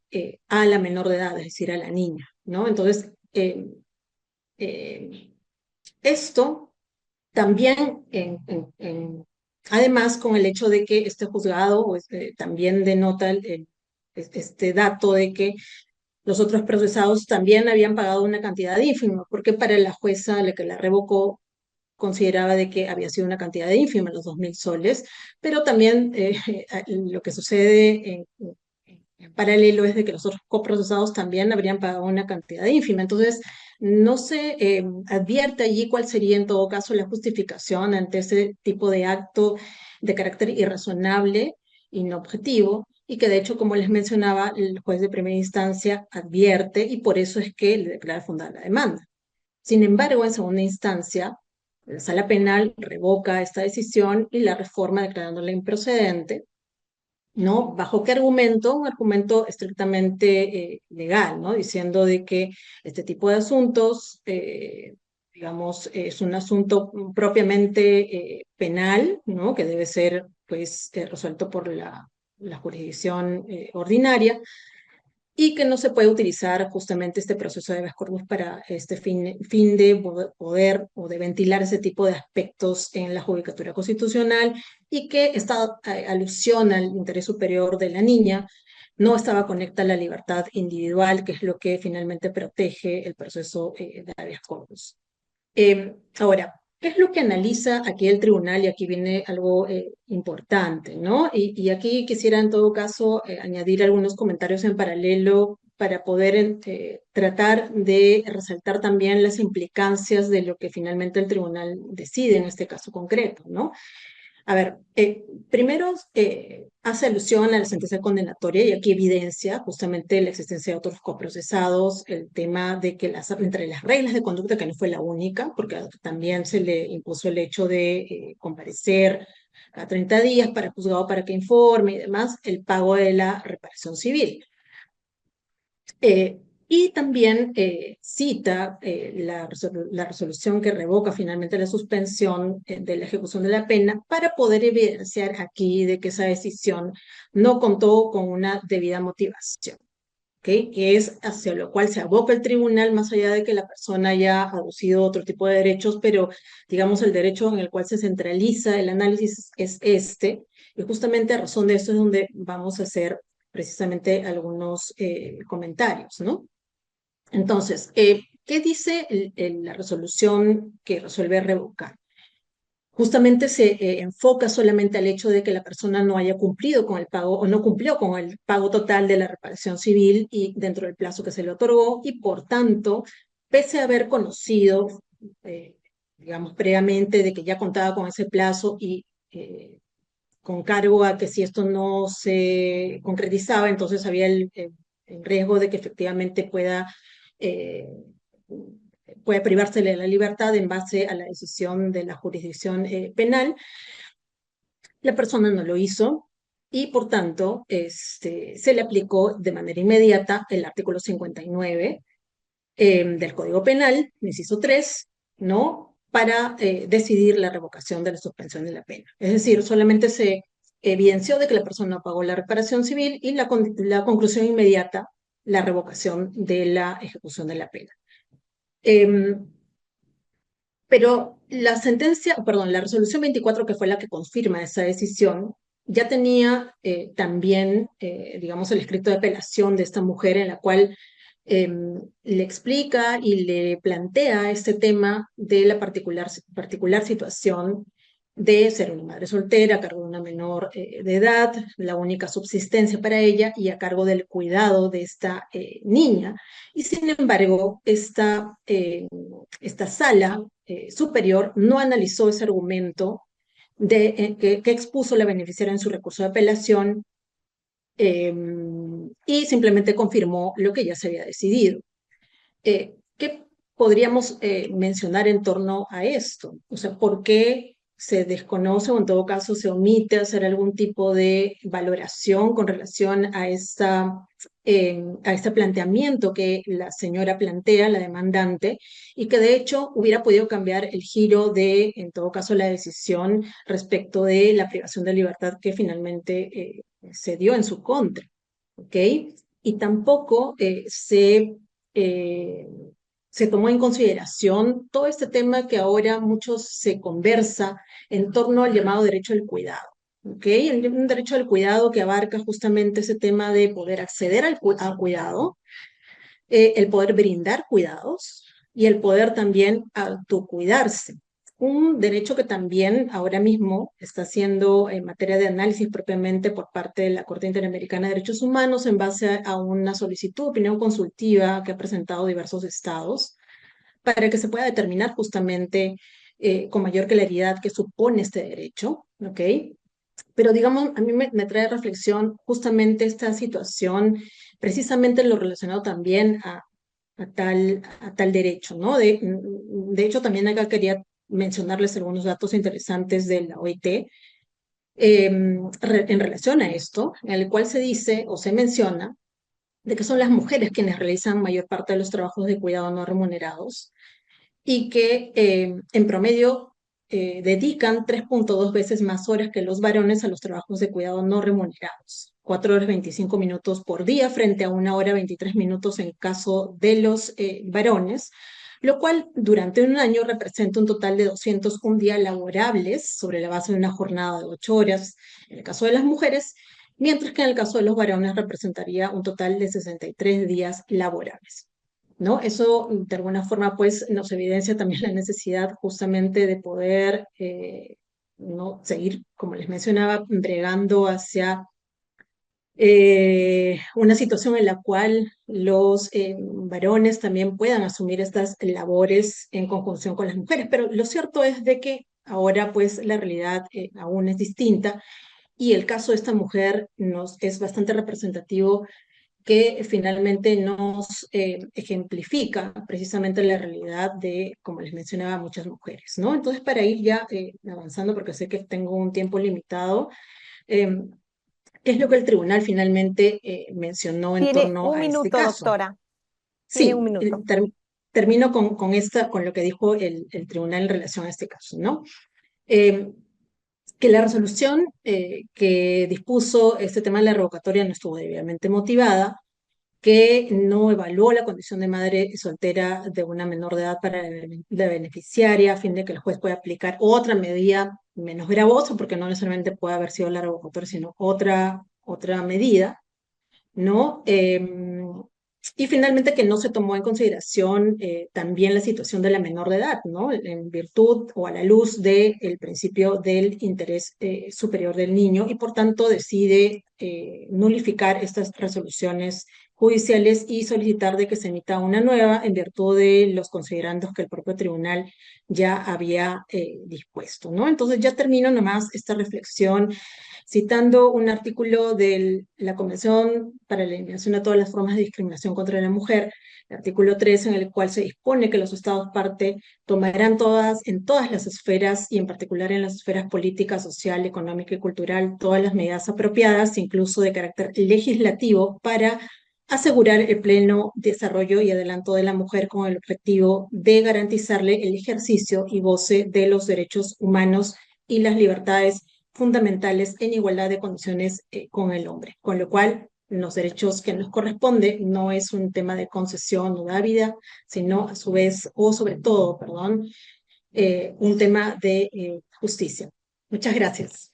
Speaker 5: a la menor de edad, es decir, a la niña, ¿no? Entonces, eh, esto también, además, con el hecho de que este juzgado también denota este dato de que los otros procesados también habían pagado una cantidad ínfima, porque para la jueza la que la revocó consideraba de que había sido una cantidad ínfima, los 2.000 soles, pero también lo que sucede en paralelo es de que los otros coprocesados también habrían pagado una cantidad ínfima. Entonces, no se advierte allí cuál sería en todo caso la justificación ante ese tipo de acto de carácter irrazonable, inobjetivo, y que de hecho, como les mencionaba, el juez de primera instancia advierte y por eso es que le declara fundada la demanda. Sin embargo, en segunda instancia, la sala penal revoca esta decisión y la reforma declarándola improcedente, ¿no? ¿Bajo qué argumento? Un argumento estrictamente legal, ¿no? Diciendo de que este tipo de asuntos, digamos, es un asunto propiamente penal, ¿no? Que debe ser, pues, resuelto por la jurisdicción ordinaria, y que no se puede utilizar justamente este proceso de habeas corpus para este fin de poder o de ventilar ese tipo de aspectos en la judicatura constitucional, y que esta alusión al interés superior de la niña no estaba conectada a la libertad individual, que es lo que finalmente protege el proceso de habeas corpus. Ahora, ¿qué es lo que analiza aquí el tribunal? Y aquí viene algo importante, ¿no? Y aquí quisiera en todo caso añadir algunos comentarios en paralelo para poder tratar de resaltar también las implicancias de lo que finalmente el tribunal decide en este caso concreto, ¿no? A ver, primero hace alusión a la sentencia condenatoria y aquí evidencia justamente la existencia de otros coprocesados, el tema de que entre las reglas de conducta, que no fue la única, porque también se le impuso el hecho de comparecer cada 30 días para juzgado para que informe y demás, el pago de la reparación civil. Y también cita la resolución que revoca finalmente la suspensión de la ejecución de la pena para poder evidenciar aquí de que esa decisión no contó con una debida motivación, ¿okay? Que es hacia lo cual se aboca el tribunal, más allá de que la persona haya aducido otro tipo de derechos, pero digamos el derecho en el cual se centraliza el análisis es este, y justamente a razón de esto es donde vamos a hacer precisamente algunos comentarios, ¿no? Entonces, ¿qué dice la resolución que resuelve revocar? Justamente se enfoca solamente al hecho de que la persona no haya cumplido con el pago o no cumplió con el pago total de la reparación civil y dentro del plazo que se le otorgó, y por tanto, pese a haber conocido, digamos, previamente de que ya contaba con ese plazo y con cargo a que si esto no se concretizaba, entonces había el riesgo de que efectivamente eh, pueda privarse de la libertad en base a la decisión de la jurisdicción penal. La persona no lo hizo y por tanto se le aplicó de manera inmediata el artículo 59 del Código Penal, inciso 3, ¿no? para decidir la revocación de la suspensión de la pena. Es decir, solamente se evidenció de que la persona pagó la reparación civil y la conclusión inmediata, la revocación de la ejecución de la pena. Pero la la resolución 24, que fue la que confirma esa decisión, ya tenía también, digamos, el escrito de apelación de esta mujer en la cual le explica y le plantea este tema de la particular situación de ser una madre soltera a cargo de una menor de edad, la única subsistencia para ella y a cargo del cuidado de esta niña. Y sin embargo, esta sala superior no analizó ese argumento que expuso la beneficiaria en su recurso de apelación y simplemente confirmó lo que ya se había decidido. ¿Qué podríamos mencionar en torno a esto? O sea, ¿por qué se desconoce o en todo caso se omite hacer algún tipo de valoración con relación a este planteamiento que la señora plantea, la demandante, y que de hecho hubiera podido cambiar el giro de, en todo caso, la decisión respecto de la privación de libertad que finalmente se dio en su contra? ¿Ok? Y tampoco se tomó en consideración todo este tema que ahora muchos se conversa en torno al llamado derecho al cuidado. ¿Okay? Un derecho al cuidado que abarca justamente ese tema de poder acceder al cuidado, el poder brindar cuidados y el poder también autocuidarse. Un derecho que también ahora mismo está siendo en materia de análisis propiamente por parte de la Corte Interamericana de Derechos Humanos en base a una solicitud de opinión consultiva que ha presentado diversos estados para que se pueda determinar justamente con mayor claridad qué supone este derecho, ¿ok? Pero digamos, a mí me trae reflexión justamente esta situación, precisamente lo relacionado también a tal derecho, ¿no? De hecho, también acá quería mencionarles algunos datos interesantes de la OIT en relación a esto, en el cual se dice o se menciona de que son las mujeres quienes realizan mayor parte de los trabajos de cuidado no remunerados y que en promedio dedican 3.2 veces más horas que los varones a los trabajos de cuidado no remunerados. 4 horas 25 minutos por día frente a 1 hora 23 minutos en caso de los varones, lo cual durante un año representa un total de 201 días laborables sobre la base de una jornada de 8 horas en el caso de las mujeres, mientras que en el caso de los varones representaría un total de 63 días laborables. ¿No? Eso de alguna forma pues nos evidencia también la necesidad justamente de poder ¿no? seguir, como les mencionaba, bregando hacia una situación en la cual los varones también puedan asumir estas labores en conjunción con las mujeres. Pero lo cierto es de que ahora pues la realidad aún es distinta y el caso de esta mujer nos es bastante representativo que finalmente nos ejemplifica precisamente la realidad de, como les mencionaba, muchas mujeres, ¿no? Entonces, para ir ya avanzando, porque sé que tengo un tiempo limitado, ¿qué es lo que el tribunal finalmente mencionó en
Speaker 1: Tiene
Speaker 5: torno
Speaker 1: un
Speaker 5: a este
Speaker 1: minuto,
Speaker 5: caso?
Speaker 1: doctora. Tiene un
Speaker 5: Sí,
Speaker 1: minuto.
Speaker 5: termino con lo que dijo el tribunal en relación a este caso, ¿no? Que la resolución que dispuso este tema de la revocatoria no estuvo debidamente motivada, que no evaluó la condición de madre soltera de una menor de edad para la beneficiaria, a fin de que el juez pueda aplicar otra medida menos gravosa, porque no necesariamente puede haber sido la revocatoria, sino otra medida, ¿no? Y finalmente que no se tomó en consideración también la situación de la menor de edad, ¿no? En virtud o a la luz del principio del interés superior del niño y por tanto decide nulificar estas resoluciones judiciales y solicitar de que se emita una nueva en virtud de los considerandos que el propio tribunal ya había dispuesto, ¿no? Entonces ya termino nomás esta reflexión citando un artículo de la Convención para la Eliminación de todas las formas de discriminación contra la mujer, el artículo 3, en el cual se dispone que los Estados parte tomarán en todas las esferas, y en particular en las esferas política, social, económica y cultural, todas las medidas apropiadas, incluso de carácter legislativo, para asegurar el pleno desarrollo y adelanto de la mujer con el objetivo de garantizarle el ejercicio y goce de los derechos humanos y las libertades fundamentales en igualdad de condiciones con el hombre. Con lo cual, los derechos que nos corresponde no es un tema de concesión o dávida, sino a su vez, o sobre todo, perdón, un tema de justicia. Muchas gracias.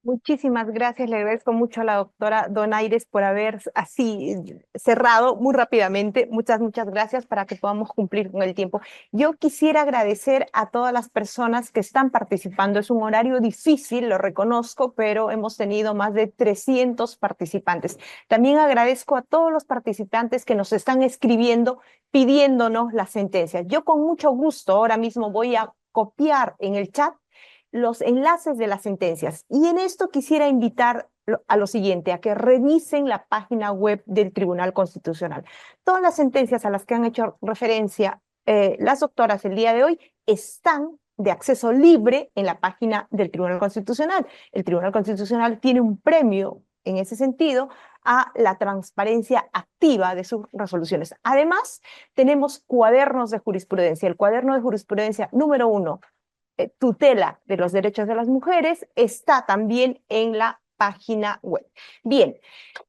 Speaker 1: Muchísimas gracias, le agradezco mucho a la doctora Donaires por haber así cerrado muy rápidamente. Muchas gracias para que podamos cumplir con el tiempo. Yo quisiera agradecer a todas las personas que están participando. Es un horario difícil, lo reconozco, pero hemos tenido más de 300 participantes. También agradezco a todos los participantes que nos están escribiendo pidiéndonos las sentencias. Yo con mucho gusto ahora mismo voy a copiar en el chat los enlaces de las sentencias. Y en esto quisiera invitar a lo siguiente, a que revisen la página web del Tribunal Constitucional. Todas las sentencias a las que han hecho referencia las doctoras el día de hoy están de acceso libre en la página del Tribunal Constitucional. El Tribunal Constitucional tiene un premio en ese sentido a la transparencia activa de sus resoluciones. Además, tenemos cuadernos de jurisprudencia. El cuaderno de jurisprudencia número 1, tutela de los derechos de las mujeres, está también en la página web. Bien,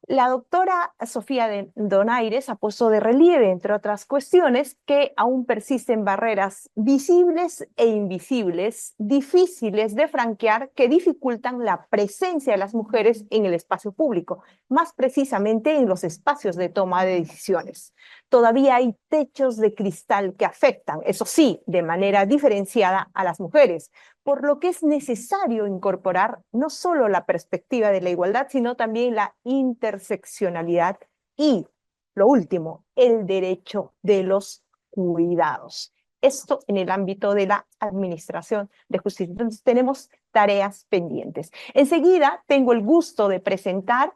Speaker 1: la doctora Sofía Donaires ha puesto de relieve, entre otras cuestiones, que aún persisten barreras visibles e invisibles, difíciles de franquear, que dificultan la presencia de las mujeres en el espacio público, más precisamente en los espacios de toma de decisiones. Todavía hay techos de cristal que afectan, eso sí, de manera diferenciada a las mujeres, por lo que es necesario incorporar no solo la perspectiva de la igualdad, sino también la interseccionalidad y, lo último, el derecho de los cuidados. Esto en el ámbito de la administración de justicia. Entonces tenemos tareas pendientes. Enseguida tengo el gusto de presentar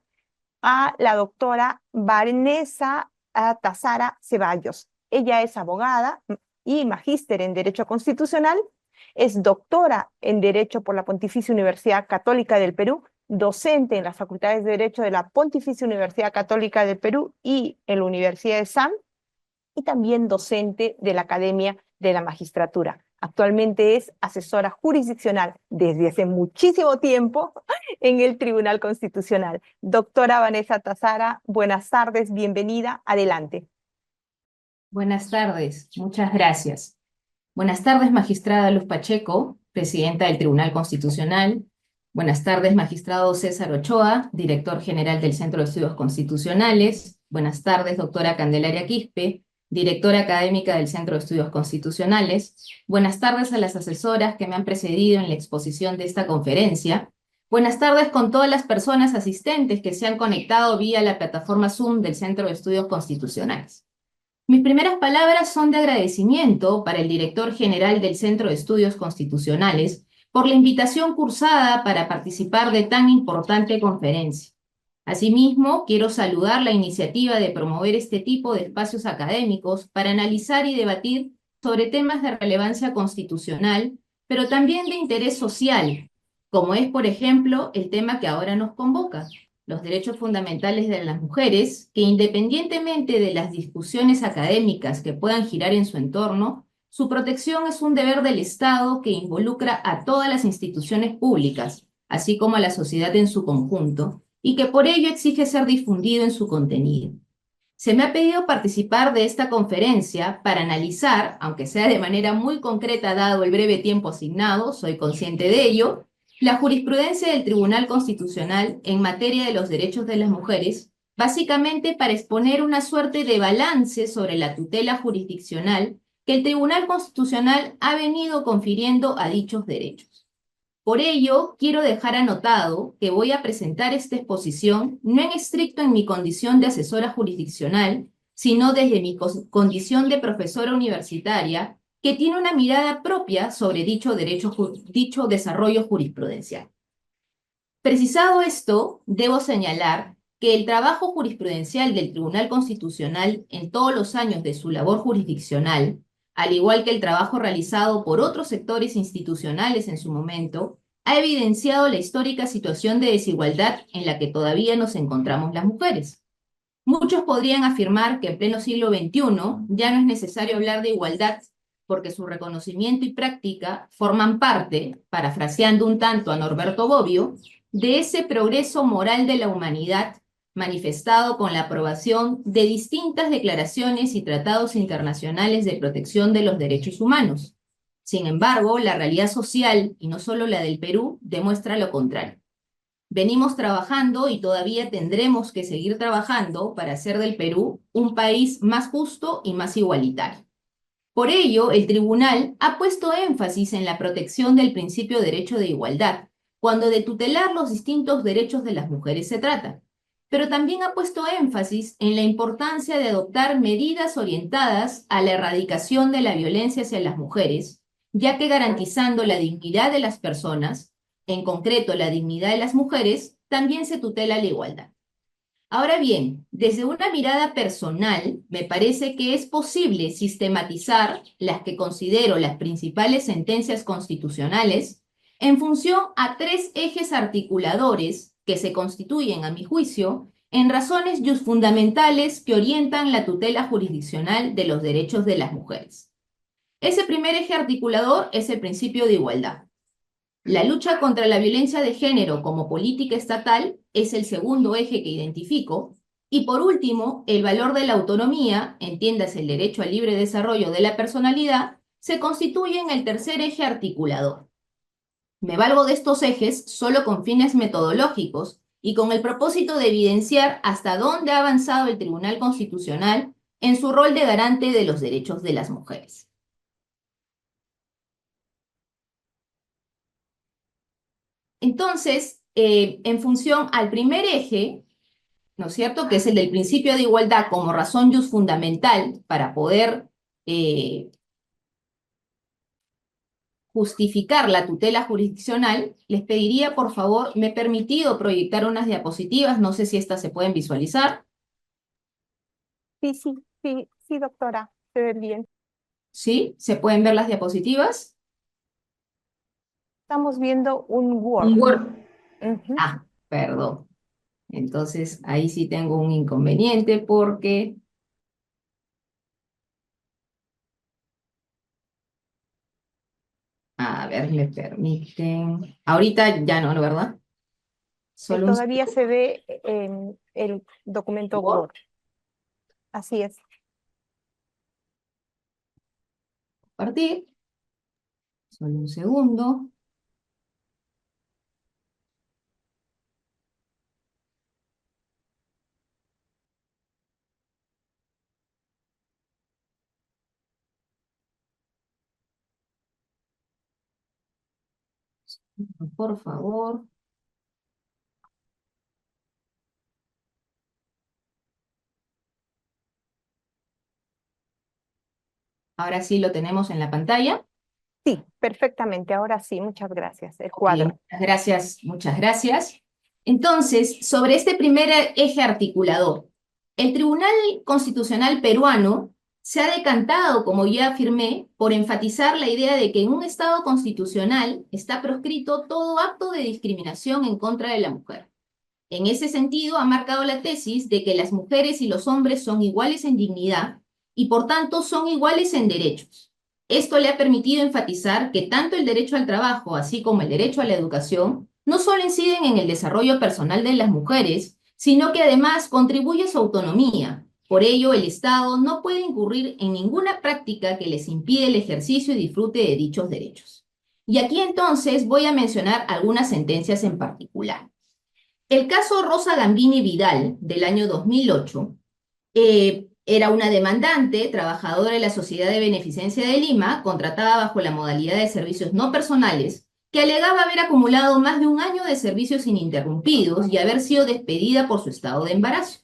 Speaker 1: a la doctora Vanessa Tazara Ceballos. Ella es abogada y magíster en Derecho Constitucional, es doctora en Derecho por la Pontificia Universidad Católica del Perú, docente en las Facultades de Derecho de la Pontificia Universidad Católica del Perú y en la Universidad de SAM, y también docente de la Academia de la Magistratura. Actualmente es asesora jurisdiccional desde hace muchísimo tiempo en el Tribunal Constitucional. Doctora Vanessa Tazara, buenas tardes, bienvenida, adelante.
Speaker 6: Buenas tardes, muchas gracias. Buenas tardes, magistrada Luz Pacheco, presidenta del Tribunal Constitucional. Buenas tardes, magistrado César Ochoa, director general del Centro de Estudios Constitucionales. Buenas tardes, doctora Candelaria Quispe, directora académica del Centro de Estudios Constitucionales. Buenas tardes a las asesoras que me han precedido en la exposición de esta conferencia. Buenas tardes con todas las personas asistentes que se han conectado vía la plataforma Zoom del Centro de Estudios Constitucionales. Mis primeras palabras son de agradecimiento para el director general del Centro de Estudios Constitucionales por la invitación cursada para participar de tan importante conferencia. Asimismo, quiero saludar la iniciativa de promover este tipo de espacios académicos para analizar y debatir sobre temas de relevancia constitucional, pero también de interés social, como es, por ejemplo, el tema que ahora nos convoca, los derechos fundamentales de las mujeres, que independientemente de las discusiones académicas que puedan girar en su entorno, su protección es un deber del Estado que involucra a todas las instituciones públicas, así como a la sociedad en su conjunto, y que por ello exige ser difundido en su contenido. Se me ha pedido participar de esta conferencia para analizar, aunque sea de manera muy concreta dado el breve tiempo asignado, soy consciente de ello, la jurisprudencia del Tribunal Constitucional en materia de los derechos de las mujeres, básicamente para exponer una suerte de balance sobre la tutela jurisdiccional que el Tribunal Constitucional ha venido confiriendo a dichos derechos. Por ello, quiero dejar anotado que voy a presentar esta exposición no en estricto en mi condición de asesora jurisdiccional, sino desde mi condición de profesora universitaria, que tiene una mirada propia sobre dicho desarrollo jurisprudencial. Precisado esto, debo señalar que el trabajo jurisprudencial del Tribunal Constitucional en todos los años de su labor jurisdiccional, al igual que el trabajo realizado por otros sectores institucionales en su momento, ha evidenciado la histórica situación de desigualdad en la que todavía nos encontramos las mujeres. Muchos podrían afirmar que en pleno siglo XXI ya no es necesario hablar de igualdad porque su reconocimiento y práctica forman parte, parafraseando un tanto a Norberto Bobbio, de ese progreso moral de la humanidad manifestado con la aprobación de distintas declaraciones y tratados internacionales de protección de los derechos humanos. Sin embargo, la realidad social, y no solo la del Perú, demuestra lo contrario. Venimos trabajando y todavía tendremos que seguir trabajando para hacer del Perú un país más justo y más igualitario. Por ello, el tribunal ha puesto énfasis en la protección del principio de derecho de igualdad, cuando de tutelar los distintos derechos de las mujeres se trata. Pero también ha puesto énfasis en la importancia de adoptar medidas orientadas a la erradicación de la violencia hacia las mujeres, ya que garantizando la dignidad de las personas, en concreto la dignidad de las mujeres, también se tutela la igualdad. Ahora bien, desde una mirada personal, me parece que es posible sistematizar las que considero las principales sentencias constitucionales en función a tres ejes articuladores que se constituyen, a mi juicio, en razones fundamentales que orientan la tutela jurisdiccional de los derechos de las mujeres. Ese primer eje articulador es el principio de igualdad. La lucha contra la violencia de género como política estatal es el segundo eje que identifico. Y por último, el valor de la autonomía, entiéndase el derecho al libre desarrollo de la personalidad, se constituye en el tercer eje articulador. Me valgo de estos ejes solo con fines metodológicos y con el propósito de evidenciar hasta dónde ha avanzado el Tribunal Constitucional en su rol de garante de los derechos de las mujeres. Entonces, en función al primer eje, ¿no es cierto?, que es el del principio de igualdad como razón fundamental para poder justificar la tutela jurisdiccional, les pediría, por favor, me he permitido proyectar unas diapositivas, no sé si estas se pueden visualizar.
Speaker 1: Sí, doctora, se ve bien.
Speaker 6: ¿Sí? ¿Se pueden ver las diapositivas?
Speaker 1: Estamos viendo un Word.
Speaker 4: Un Word.
Speaker 1: Ujú.
Speaker 6: Ah, perdón. Entonces, ahí sí tengo un inconveniente porque... A ver, me permiten... Ahorita ya no, ¿no, verdad? Solo un
Speaker 1: Todavía se ve en el documento Word. Así es.
Speaker 6: compartir. Solo un segundo. Por favor. Ahora sí lo tenemos en la pantalla.
Speaker 1: Sí, perfectamente. Ahora sí, muchas gracias. El
Speaker 6: Bien,
Speaker 1: cuadro.
Speaker 6: muchas gracias, muchas gracias. Entonces, sobre este primer eje articulador, el Tribunal Constitucional peruano se ha decantado, como ya afirmé, por enfatizar la idea de que en un Estado constitucional está proscrito todo acto de discriminación en contra de la mujer. En ese sentido, ha marcado la tesis de que las mujeres y los hombres son iguales en dignidad y, por tanto, son iguales en derechos. Esto le ha permitido enfatizar que tanto el derecho al trabajo, así como el derecho a la educación, no solo inciden en el desarrollo personal de las mujeres, sino que además contribuye a su autonomía. Por ello, el Estado no puede incurrir en ninguna práctica que les impide el ejercicio y disfrute de dichos derechos. Y aquí entonces voy a mencionar algunas sentencias en particular. El caso Rosa Gambini Vidal, del año 2008, era una demandante, trabajadora de la Sociedad de Beneficencia de Lima, contratada bajo la modalidad de servicios no personales, que alegaba haber acumulado más de un año de servicios ininterrumpidos y haber sido despedida por su estado de embarazo.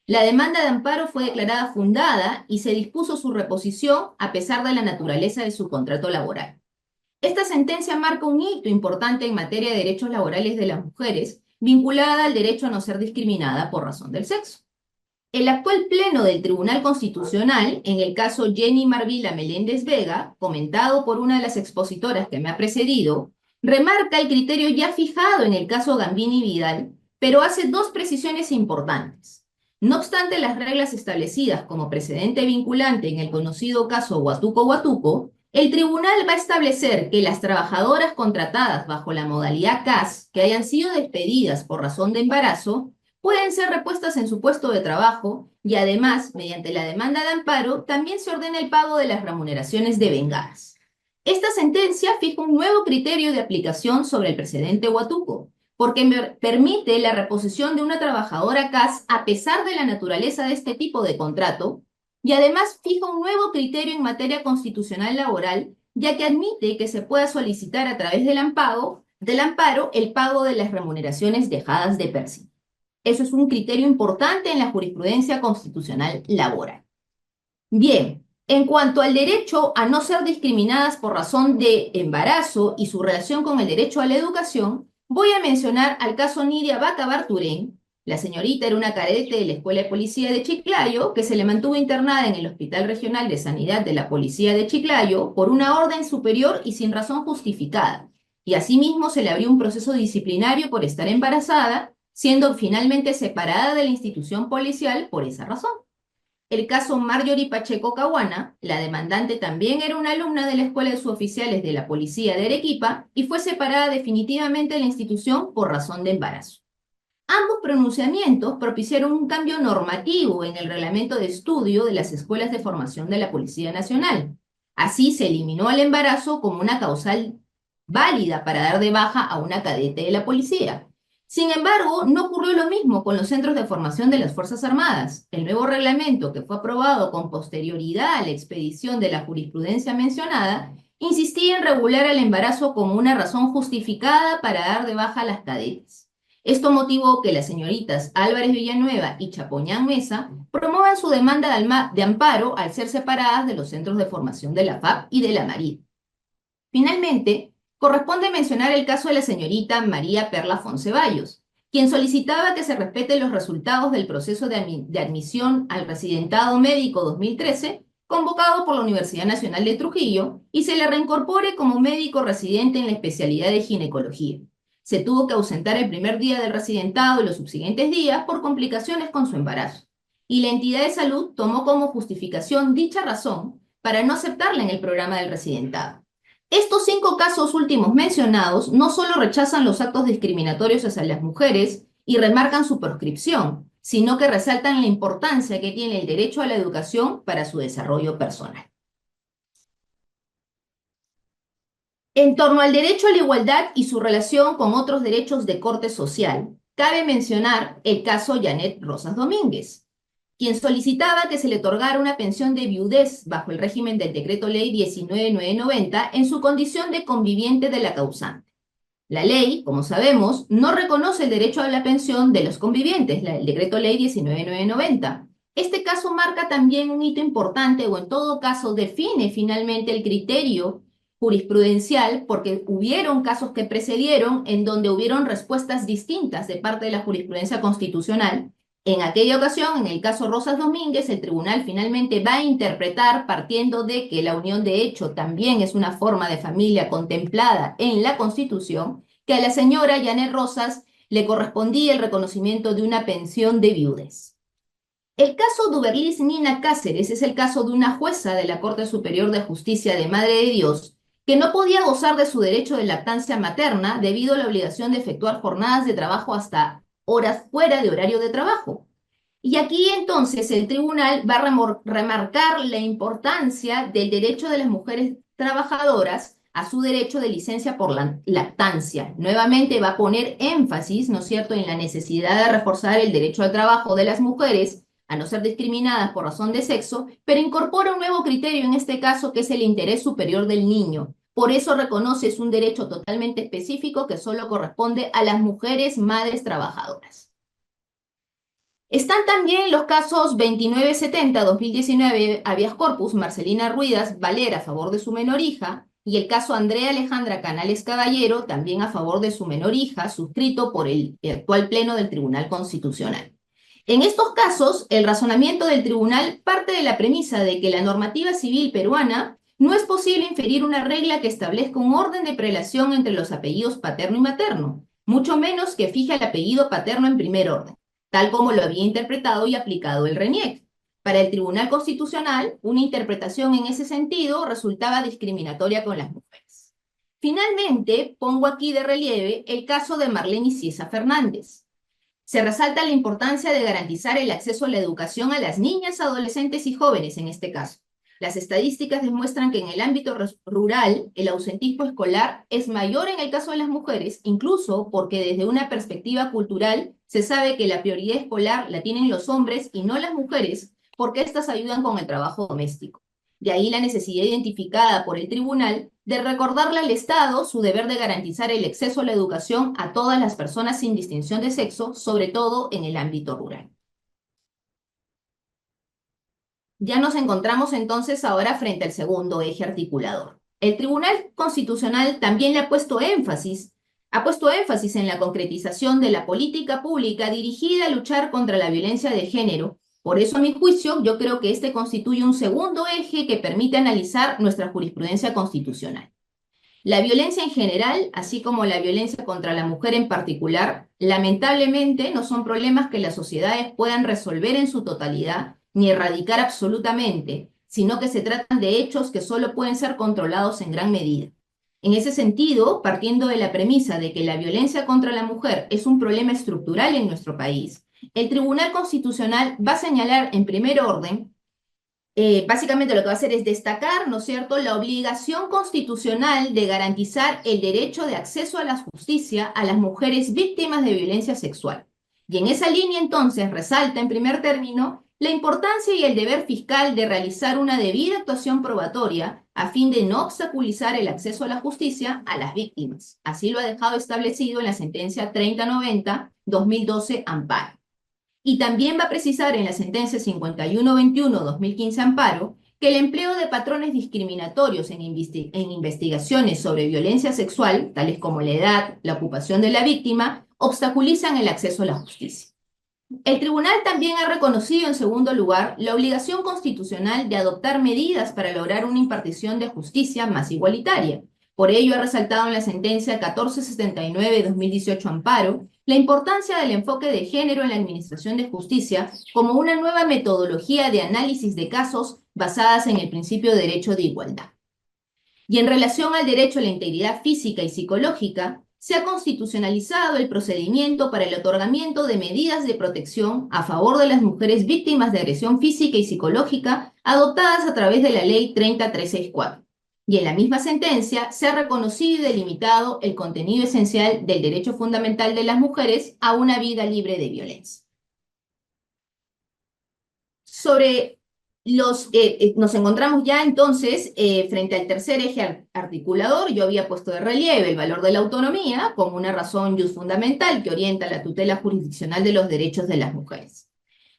Speaker 6: La demanda de amparo fue declarada fundada y se dispuso su reposición a pesar de la naturaleza de su contrato laboral. Esta sentencia marca un hito importante en materia de derechos laborales de las mujeres, vinculada al derecho a no ser discriminada por razón del sexo. El actual pleno del Tribunal Constitucional, en el caso Jenny Marvila Meléndez Vega, comentado por una de las expositoras que me ha precedido, remarca el criterio ya fijado en el caso Gambini Vidal, pero hace dos precisiones importantes. No obstante las reglas establecidas como precedente vinculante en el conocido caso Huatuco, el tribunal va a establecer que las trabajadoras contratadas bajo la modalidad CAS que hayan sido despedidas por razón de embarazo pueden ser repuestas en su puesto de trabajo y además, mediante la demanda de amparo, también se ordena el pago de las remuneraciones devengadas. Esta sentencia fija un nuevo criterio de aplicación sobre el precedente Huatuco, porque permite la reposición de una trabajadora CAS a pesar de la naturaleza de este tipo de contrato, y además fija un nuevo criterio en materia constitucional laboral, ya que admite que se pueda solicitar a través del amparo el pago de las remuneraciones dejadas de percibir. Eso es un criterio importante en la jurisprudencia constitucional laboral. Bien, en cuanto al derecho a no ser discriminadas por razón de embarazo y su relación con el derecho a la educación, voy a mencionar al caso Nidia Vaca Barturén. La señorita era una cadete de la Escuela de Policía de Chiclayo que se le mantuvo internada en el Hospital Regional de Sanidad de la Policía de Chiclayo por una orden superior y sin razón justificada. Y asimismo se le abrió un proceso disciplinario por estar embarazada, siendo finalmente separada de la institución policial por esa razón. El caso Marjorie Pacheco Caguana, la demandante también era una alumna de la Escuela de Suboficiales de la Policía de Arequipa y fue separada definitivamente de la institución por razón de embarazo. Ambos pronunciamientos propiciaron un cambio normativo en el reglamento de estudio de las escuelas de formación de la Policía Nacional. Así se eliminó al embarazo como una causal válida para dar de baja a una cadete de la policía. Sin embargo, no ocurrió lo mismo con los centros de formación de las Fuerzas Armadas. El nuevo reglamento, que fue aprobado con posterioridad a la expedición de la jurisprudencia mencionada, insistía en regular el embarazo como una razón justificada para dar de baja a las cadetes. Esto motivó que las señoritas Álvarez Villanueva y Chapoñán Mesa promuevan su demanda de amparo al ser separadas de los centros de formación de la FAP y de la Marina. Finalmente, corresponde mencionar el caso de la señorita María Perla Fonceballos, quien solicitaba que se respeten los resultados del proceso de admisión al residentado médico 2013, convocado por la Universidad Nacional de Trujillo, y se le reincorpore como médico residente en la especialidad de ginecología. Se tuvo que ausentar el primer día del residentado y los subsiguientes días por complicaciones con su embarazo, y la entidad de salud tomó como justificación dicha razón para no aceptarla en el programa del residentado. Estos 5 casos últimos mencionados no solo rechazan los actos discriminatorios hacia las mujeres y remarcan su proscripción, sino que resaltan la importancia que tiene el derecho a la educación para su desarrollo personal. En torno al derecho a la igualdad y su relación con otros derechos de corte social, cabe mencionar el caso Janet Rosas Domínguez, quien solicitaba que se le otorgara una pensión de viudez bajo el régimen del Decreto Ley 19990 en su condición de conviviente de la causante. La ley, como sabemos, no reconoce el derecho a la pensión de los convivientes, el Decreto Ley 19990. Este caso marca también un hito importante, o en todo caso define finalmente el criterio jurisprudencial, porque hubieron casos que precedieron en donde hubieron respuestas distintas de parte de la jurisprudencia constitucional. En aquella ocasión, en el caso Rosas Domínguez, el tribunal finalmente va a interpretar, partiendo de que la unión de hecho también es una forma de familia contemplada en la Constitución, que a la señora Janet Rosas le correspondía el reconocimiento de una pensión de viudez. El caso Duberlis Nina Cáceres es el caso de una jueza de la Corte Superior de Justicia de Madre de Dios que no podía gozar de su derecho de lactancia materna debido a la obligación de efectuar jornadas de trabajo hasta horas fuera de horario de trabajo. Y aquí entonces el tribunal va a remarcar la importancia del derecho de las mujeres trabajadoras a su derecho de licencia por lactancia. Nuevamente va a poner énfasis, ¿no es cierto?, en la necesidad de reforzar el derecho al trabajo de las mujeres a no ser discriminadas por razón de sexo, pero incorpora un nuevo criterio en este caso que es el interés superior del niño. Por eso reconoce es un derecho totalmente específico que solo corresponde a las mujeres madres trabajadoras. Están también los casos 2970-2019 habeas corpus Marcelina Ruidas Valera a favor de su menor hija y el caso Andrea Alejandra Canales Caballero también a favor de su menor hija, suscrito por el actual Pleno del Tribunal Constitucional. En estos casos, el razonamiento del tribunal parte de la premisa de que la normativa civil peruana no es posible inferir una regla que establezca un orden de prelación entre los apellidos paterno y materno, mucho menos que fije el apellido paterno en primer orden. tal como lo había interpretado y aplicado el RENIEC. Para el Tribunal Constitucional, una interpretación en ese sentido resultaba discriminatoria con las mujeres. Finalmente, pongo aquí de relieve el caso de Marlene Ciesa Fernández. Se resalta la importancia de garantizar el acceso a la educación a las niñas, adolescentes y jóvenes en este caso. Las estadísticas demuestran que en el ámbito rural el ausentismo escolar es mayor en el caso de las mujeres, incluso porque desde una perspectiva cultural se sabe que la prioridad escolar la tienen los hombres y no las mujeres, porque éstas ayudan con el trabajo doméstico. De ahí la necesidad identificada por el tribunal de recordarle al Estado su deber de garantizar el acceso a la educación a todas las personas sin distinción de sexo, sobre todo en el ámbito rural. Ya nos encontramos entonces ahora frente al segundo eje articulador. El Tribunal Constitucional también le ha puesto énfasis en la concretización de la política pública dirigida a luchar contra la violencia de género. Por eso, a mi juicio, yo creo que este constituye un segundo eje que permite analizar nuestra jurisprudencia constitucional. La violencia en general, así como la violencia contra la mujer en particular, lamentablemente no son problemas que las sociedades puedan resolver en su totalidad ni erradicar absolutamente, sino que se tratan de hechos que solo pueden ser controlados en gran medida. En ese sentido, partiendo de la premisa de que la violencia contra la mujer es un problema estructural en nuestro país, el Tribunal Constitucional va a señalar en primer orden, básicamente lo que va a hacer es destacar, ¿no es cierto?, la obligación constitucional de garantizar el derecho de acceso a la justicia a las mujeres víctimas de violencia sexual. Y en esa línea, entonces, resalta en primer término la importancia y el deber fiscal de realizar una debida actuación probatoria a fin de no obstaculizar el acceso a la justicia a las víctimas. Así lo ha dejado establecido en la sentencia 3090-2012 Amparo. Y también va a precisar en la sentencia 5121-2015 Amparo que el empleo de patrones discriminatorios en investigaciones sobre violencia sexual, tales como la edad, la ocupación de la víctima, obstaculizan el acceso a la justicia. El tribunal también ha reconocido, en segundo lugar, la obligación constitucional de adoptar medidas para lograr una impartición de justicia más igualitaria. Por ello, ha resaltado en la sentencia 1479-2018 Amparo la importancia del enfoque de género en la administración de justicia como una nueva metodología de análisis de casos basadas en el principio de derecho de igualdad. Y en relación al derecho a la integridad física y psicológica, se ha constitucionalizado el procedimiento para el otorgamiento de medidas de protección a favor de las mujeres víctimas de agresión física y psicológica adoptadas a través de la Ley 30364. Y en la misma sentencia se ha reconocido y delimitado el contenido esencial del derecho fundamental de las mujeres a una vida libre de violencia. Nos encontramos ya entonces frente al tercer eje articulador. Yo había puesto de relieve el valor de la autonomía como una razón fundamental que orienta la tutela jurisdiccional de los derechos de las mujeres.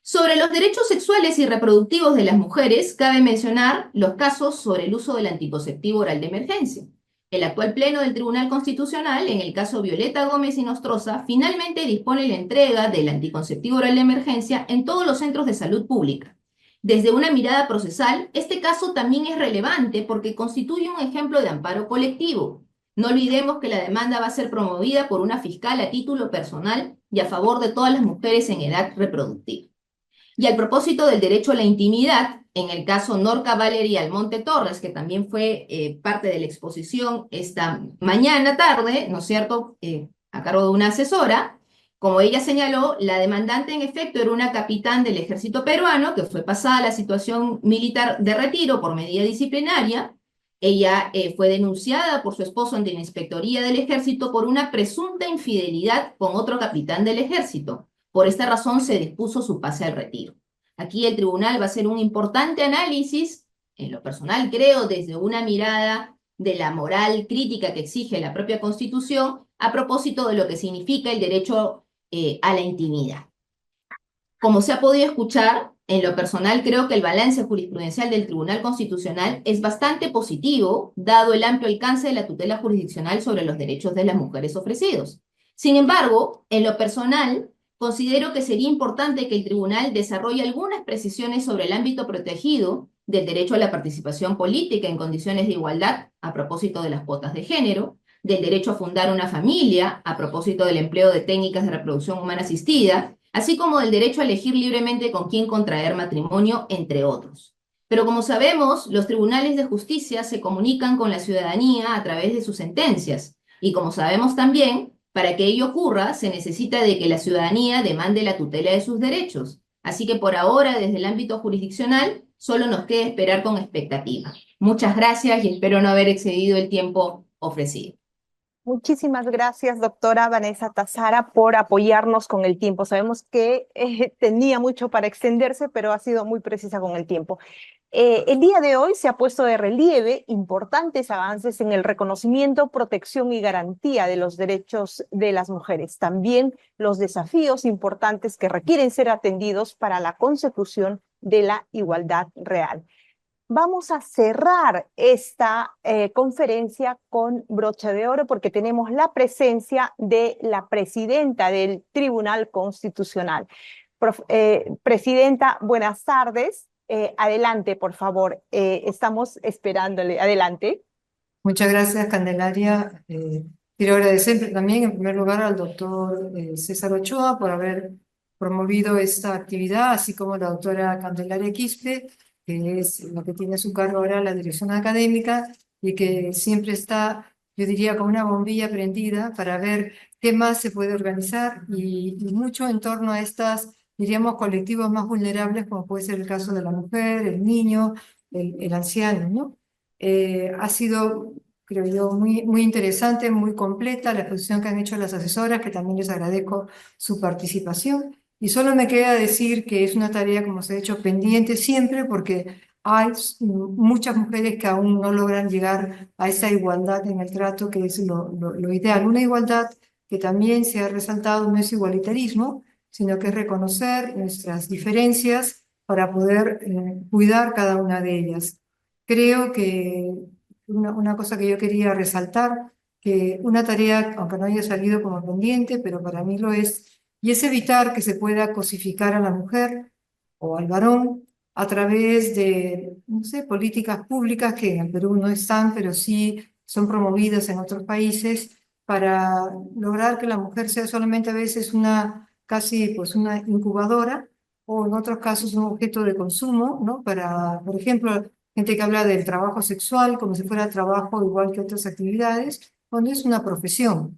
Speaker 6: Sobre los derechos sexuales y reproductivos de las mujeres, cabe mencionar los casos sobre el uso del anticonceptivo oral de emergencia. El actual Pleno del Tribunal Constitucional, en el caso Violeta Gómez y Nostroza, finalmente dispone la entrega del anticonceptivo oral de emergencia en todos los centros de salud pública. Desde una mirada procesal, este caso también es relevante porque constituye un ejemplo de amparo colectivo. No olvidemos que la demanda va a ser promovida por una fiscal a título personal y a favor de todas las mujeres en edad reproductiva. Y al propósito del derecho a la intimidad, en el caso Norca Valeria Almonte Torres, que también fue parte de la exposición esta mañana tarde, ¿no es cierto?, a cargo de una asesora, como ella señaló, la demandante en efecto era una capitán del ejército peruano que fue pasada a la situación militar de retiro por medida disciplinaria. Ella fue denunciada por su esposo ante la inspectoría del ejército por una presunta infidelidad con otro capitán del ejército. Por esta razón se dispuso su pase al retiro. Aquí el tribunal va a hacer un importante análisis, en lo personal creo, desde una mirada de la moral crítica que exige la propia Constitución, a propósito de lo que significa el derecho a la intimidad. Como se ha podido escuchar, en lo personal creo que el balance jurisprudencial del Tribunal Constitucional es bastante positivo, dado el amplio alcance de la tutela jurisdiccional sobre los derechos de las mujeres ofrecidos. Sin embargo, en lo personal, considero que sería importante que el tribunal desarrolle algunas precisiones sobre el ámbito protegido del derecho a la participación política en condiciones de igualdad a propósito de las cuotas de género, del derecho a fundar una familia a propósito del empleo de técnicas de reproducción humana asistida así como del derecho a elegir libremente con quién contraer matrimonio, entre otros. Pero como sabemos, los tribunales de justicia se comunican con la ciudadanía a través de sus sentencias. Y como sabemos también, para que ello ocurra, se necesita de que la ciudadanía demande la tutela de sus derechos. Así que por ahora, desde el ámbito jurisdiccional, solo nos queda esperar con expectativa. Muchas gracias y espero no haber excedido el tiempo ofrecido.
Speaker 1: Muchísimas gracias, doctora Vanessa Tazara, por apoyarnos con el tiempo. Sabemos que tenía mucho para extenderse, pero ha sido muy precisa con el tiempo. El día de hoy se ha puesto de relieve importantes avances en el reconocimiento, protección y garantía de los derechos de las mujeres. También los desafíos importantes que requieren ser atendidos para la consecución de la igualdad real. Vamos a cerrar esta conferencia con broche de oro porque tenemos la presencia de la presidenta del Tribunal Constitucional. Presidenta, buenas tardes. Adelante, por favor. Estamos esperándole. Adelante.
Speaker 7: Muchas gracias, Candelaria. Quiero agradecer también, en primer lugar, al doctor César Ochoa por haber promovido esta actividad, así como la doctora Candelaria Quispe, que es la que tiene a su cargo ahora la dirección académica y que siempre está, yo diría, con una bombilla prendida para ver qué más se puede organizar y mucho en torno a estas, diríamos, colectivos más vulnerables, como puede ser el caso de la mujer, el niño, el anciano, ¿no? Ha sido, creo yo, muy interesante, muy completa la exposición que han hecho las asesoras, que también les agradezco su participación. Y solo me queda decir que es una tarea, como se ha hecho, pendiente siempre, porque hay muchas mujeres que aún no logran llegar a esa igualdad en el trato, que es lo ideal. Una igualdad que también se ha resaltado no es igualitarismo, sino que es reconocer nuestras diferencias para poder cuidar cada una de ellas. Creo que una cosa que yo quería resaltar, que una tarea, aunque no haya salido como pendiente, pero para mí lo es, y es evitar que se pueda cosificar a la mujer o al varón a través de, no sé, políticas públicas que en el Perú no están, pero sí son promovidas en otros países para lograr que la mujer sea solamente a veces casi pues una incubadora o en otros casos un objeto de consumo, ¿no? Para, por ejemplo, gente que habla del trabajo sexual como si fuera trabajo igual que otras actividades, cuando es una profesión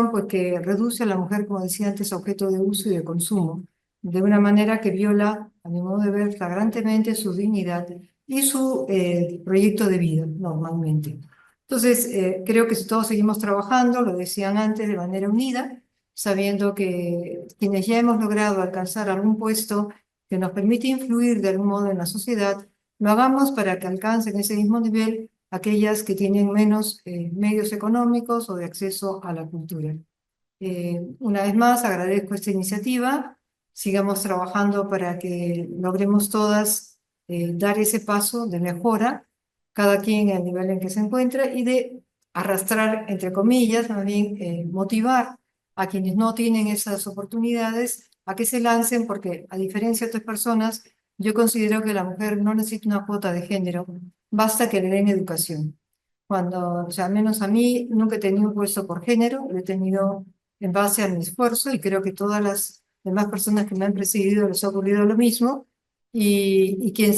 Speaker 7: pues que reduce a la mujer, como decía antes, a objeto de uso y de consumo, de una manera que viola, a mi modo de ver, flagrantemente su dignidad y su proyecto de vida, normalmente. Entonces, creo que si todos seguimos trabajando, lo decían antes, de manera unida, sabiendo que quienes ya hemos logrado alcanzar algún puesto que nos permite influir de algún modo en la sociedad, lo hagamos para que alcancen ese mismo nivel aquellas que tienen menos medios económicos o de acceso a la cultura. Una vez más, agradezco esta iniciativa. Sigamos trabajando para que logremos todas dar ese paso de mejora, cada quien en el nivel en que se encuentra, y de arrastrar, entre comillas, más bien motivar a quienes no tienen esas oportunidades a que se lancen, porque a diferencia de otras personas, yo considero que la mujer no necesita una cuota de género, basta que le den educación. O sea, al menos a mí, nunca he tenido un puesto por género, lo he tenido en base a mi esfuerzo y creo que todas las demás personas que me han precedido les ha ocurrido lo mismo. Y quien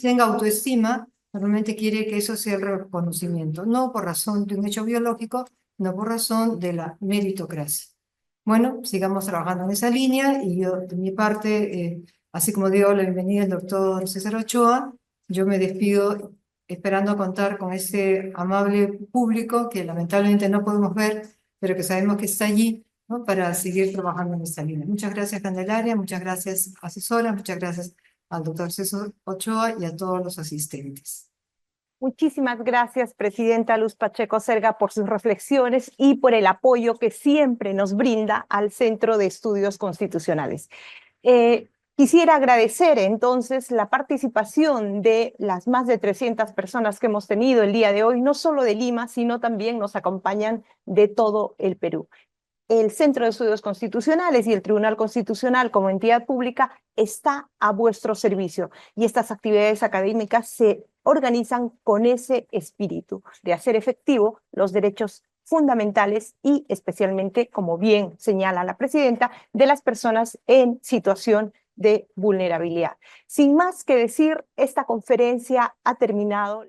Speaker 7: tenga autoestima, normalmente quiere que eso sea el reconocimiento, no por razón de un hecho biológico, no por razón de la meritocracia. Bueno, sigamos trabajando en esa línea y yo, de mi parte, así como digo la bienvenida al doctor César Ochoa, yo me despido esperando contar con ese amable público que lamentablemente no podemos ver, pero que sabemos que está allí, ¿no? Para seguir trabajando en esta línea. Muchas gracias, Candelaria, muchas gracias, asesora, muchas gracias al doctor César Ochoa y a todos los asistentes.
Speaker 1: Muchísimas gracias, Presidenta Luz Pacheco Serga, por sus reflexiones y por el apoyo que siempre nos brinda al Centro de Estudios Constitucionales. Quisiera agradecer entonces la participación de las más de 300 personas que hemos tenido el día de hoy, no solo de Lima, sino también nos acompañan de todo el Perú. El Centro de Estudios Constitucionales y el Tribunal Constitucional como entidad pública está a vuestro servicio y estas actividades académicas se organizan con ese espíritu de hacer efectivo los derechos fundamentales y especialmente, como bien señala la presidenta, de las personas en situación de vulnerabilidad. Sin más que decir, esta conferencia ha terminado.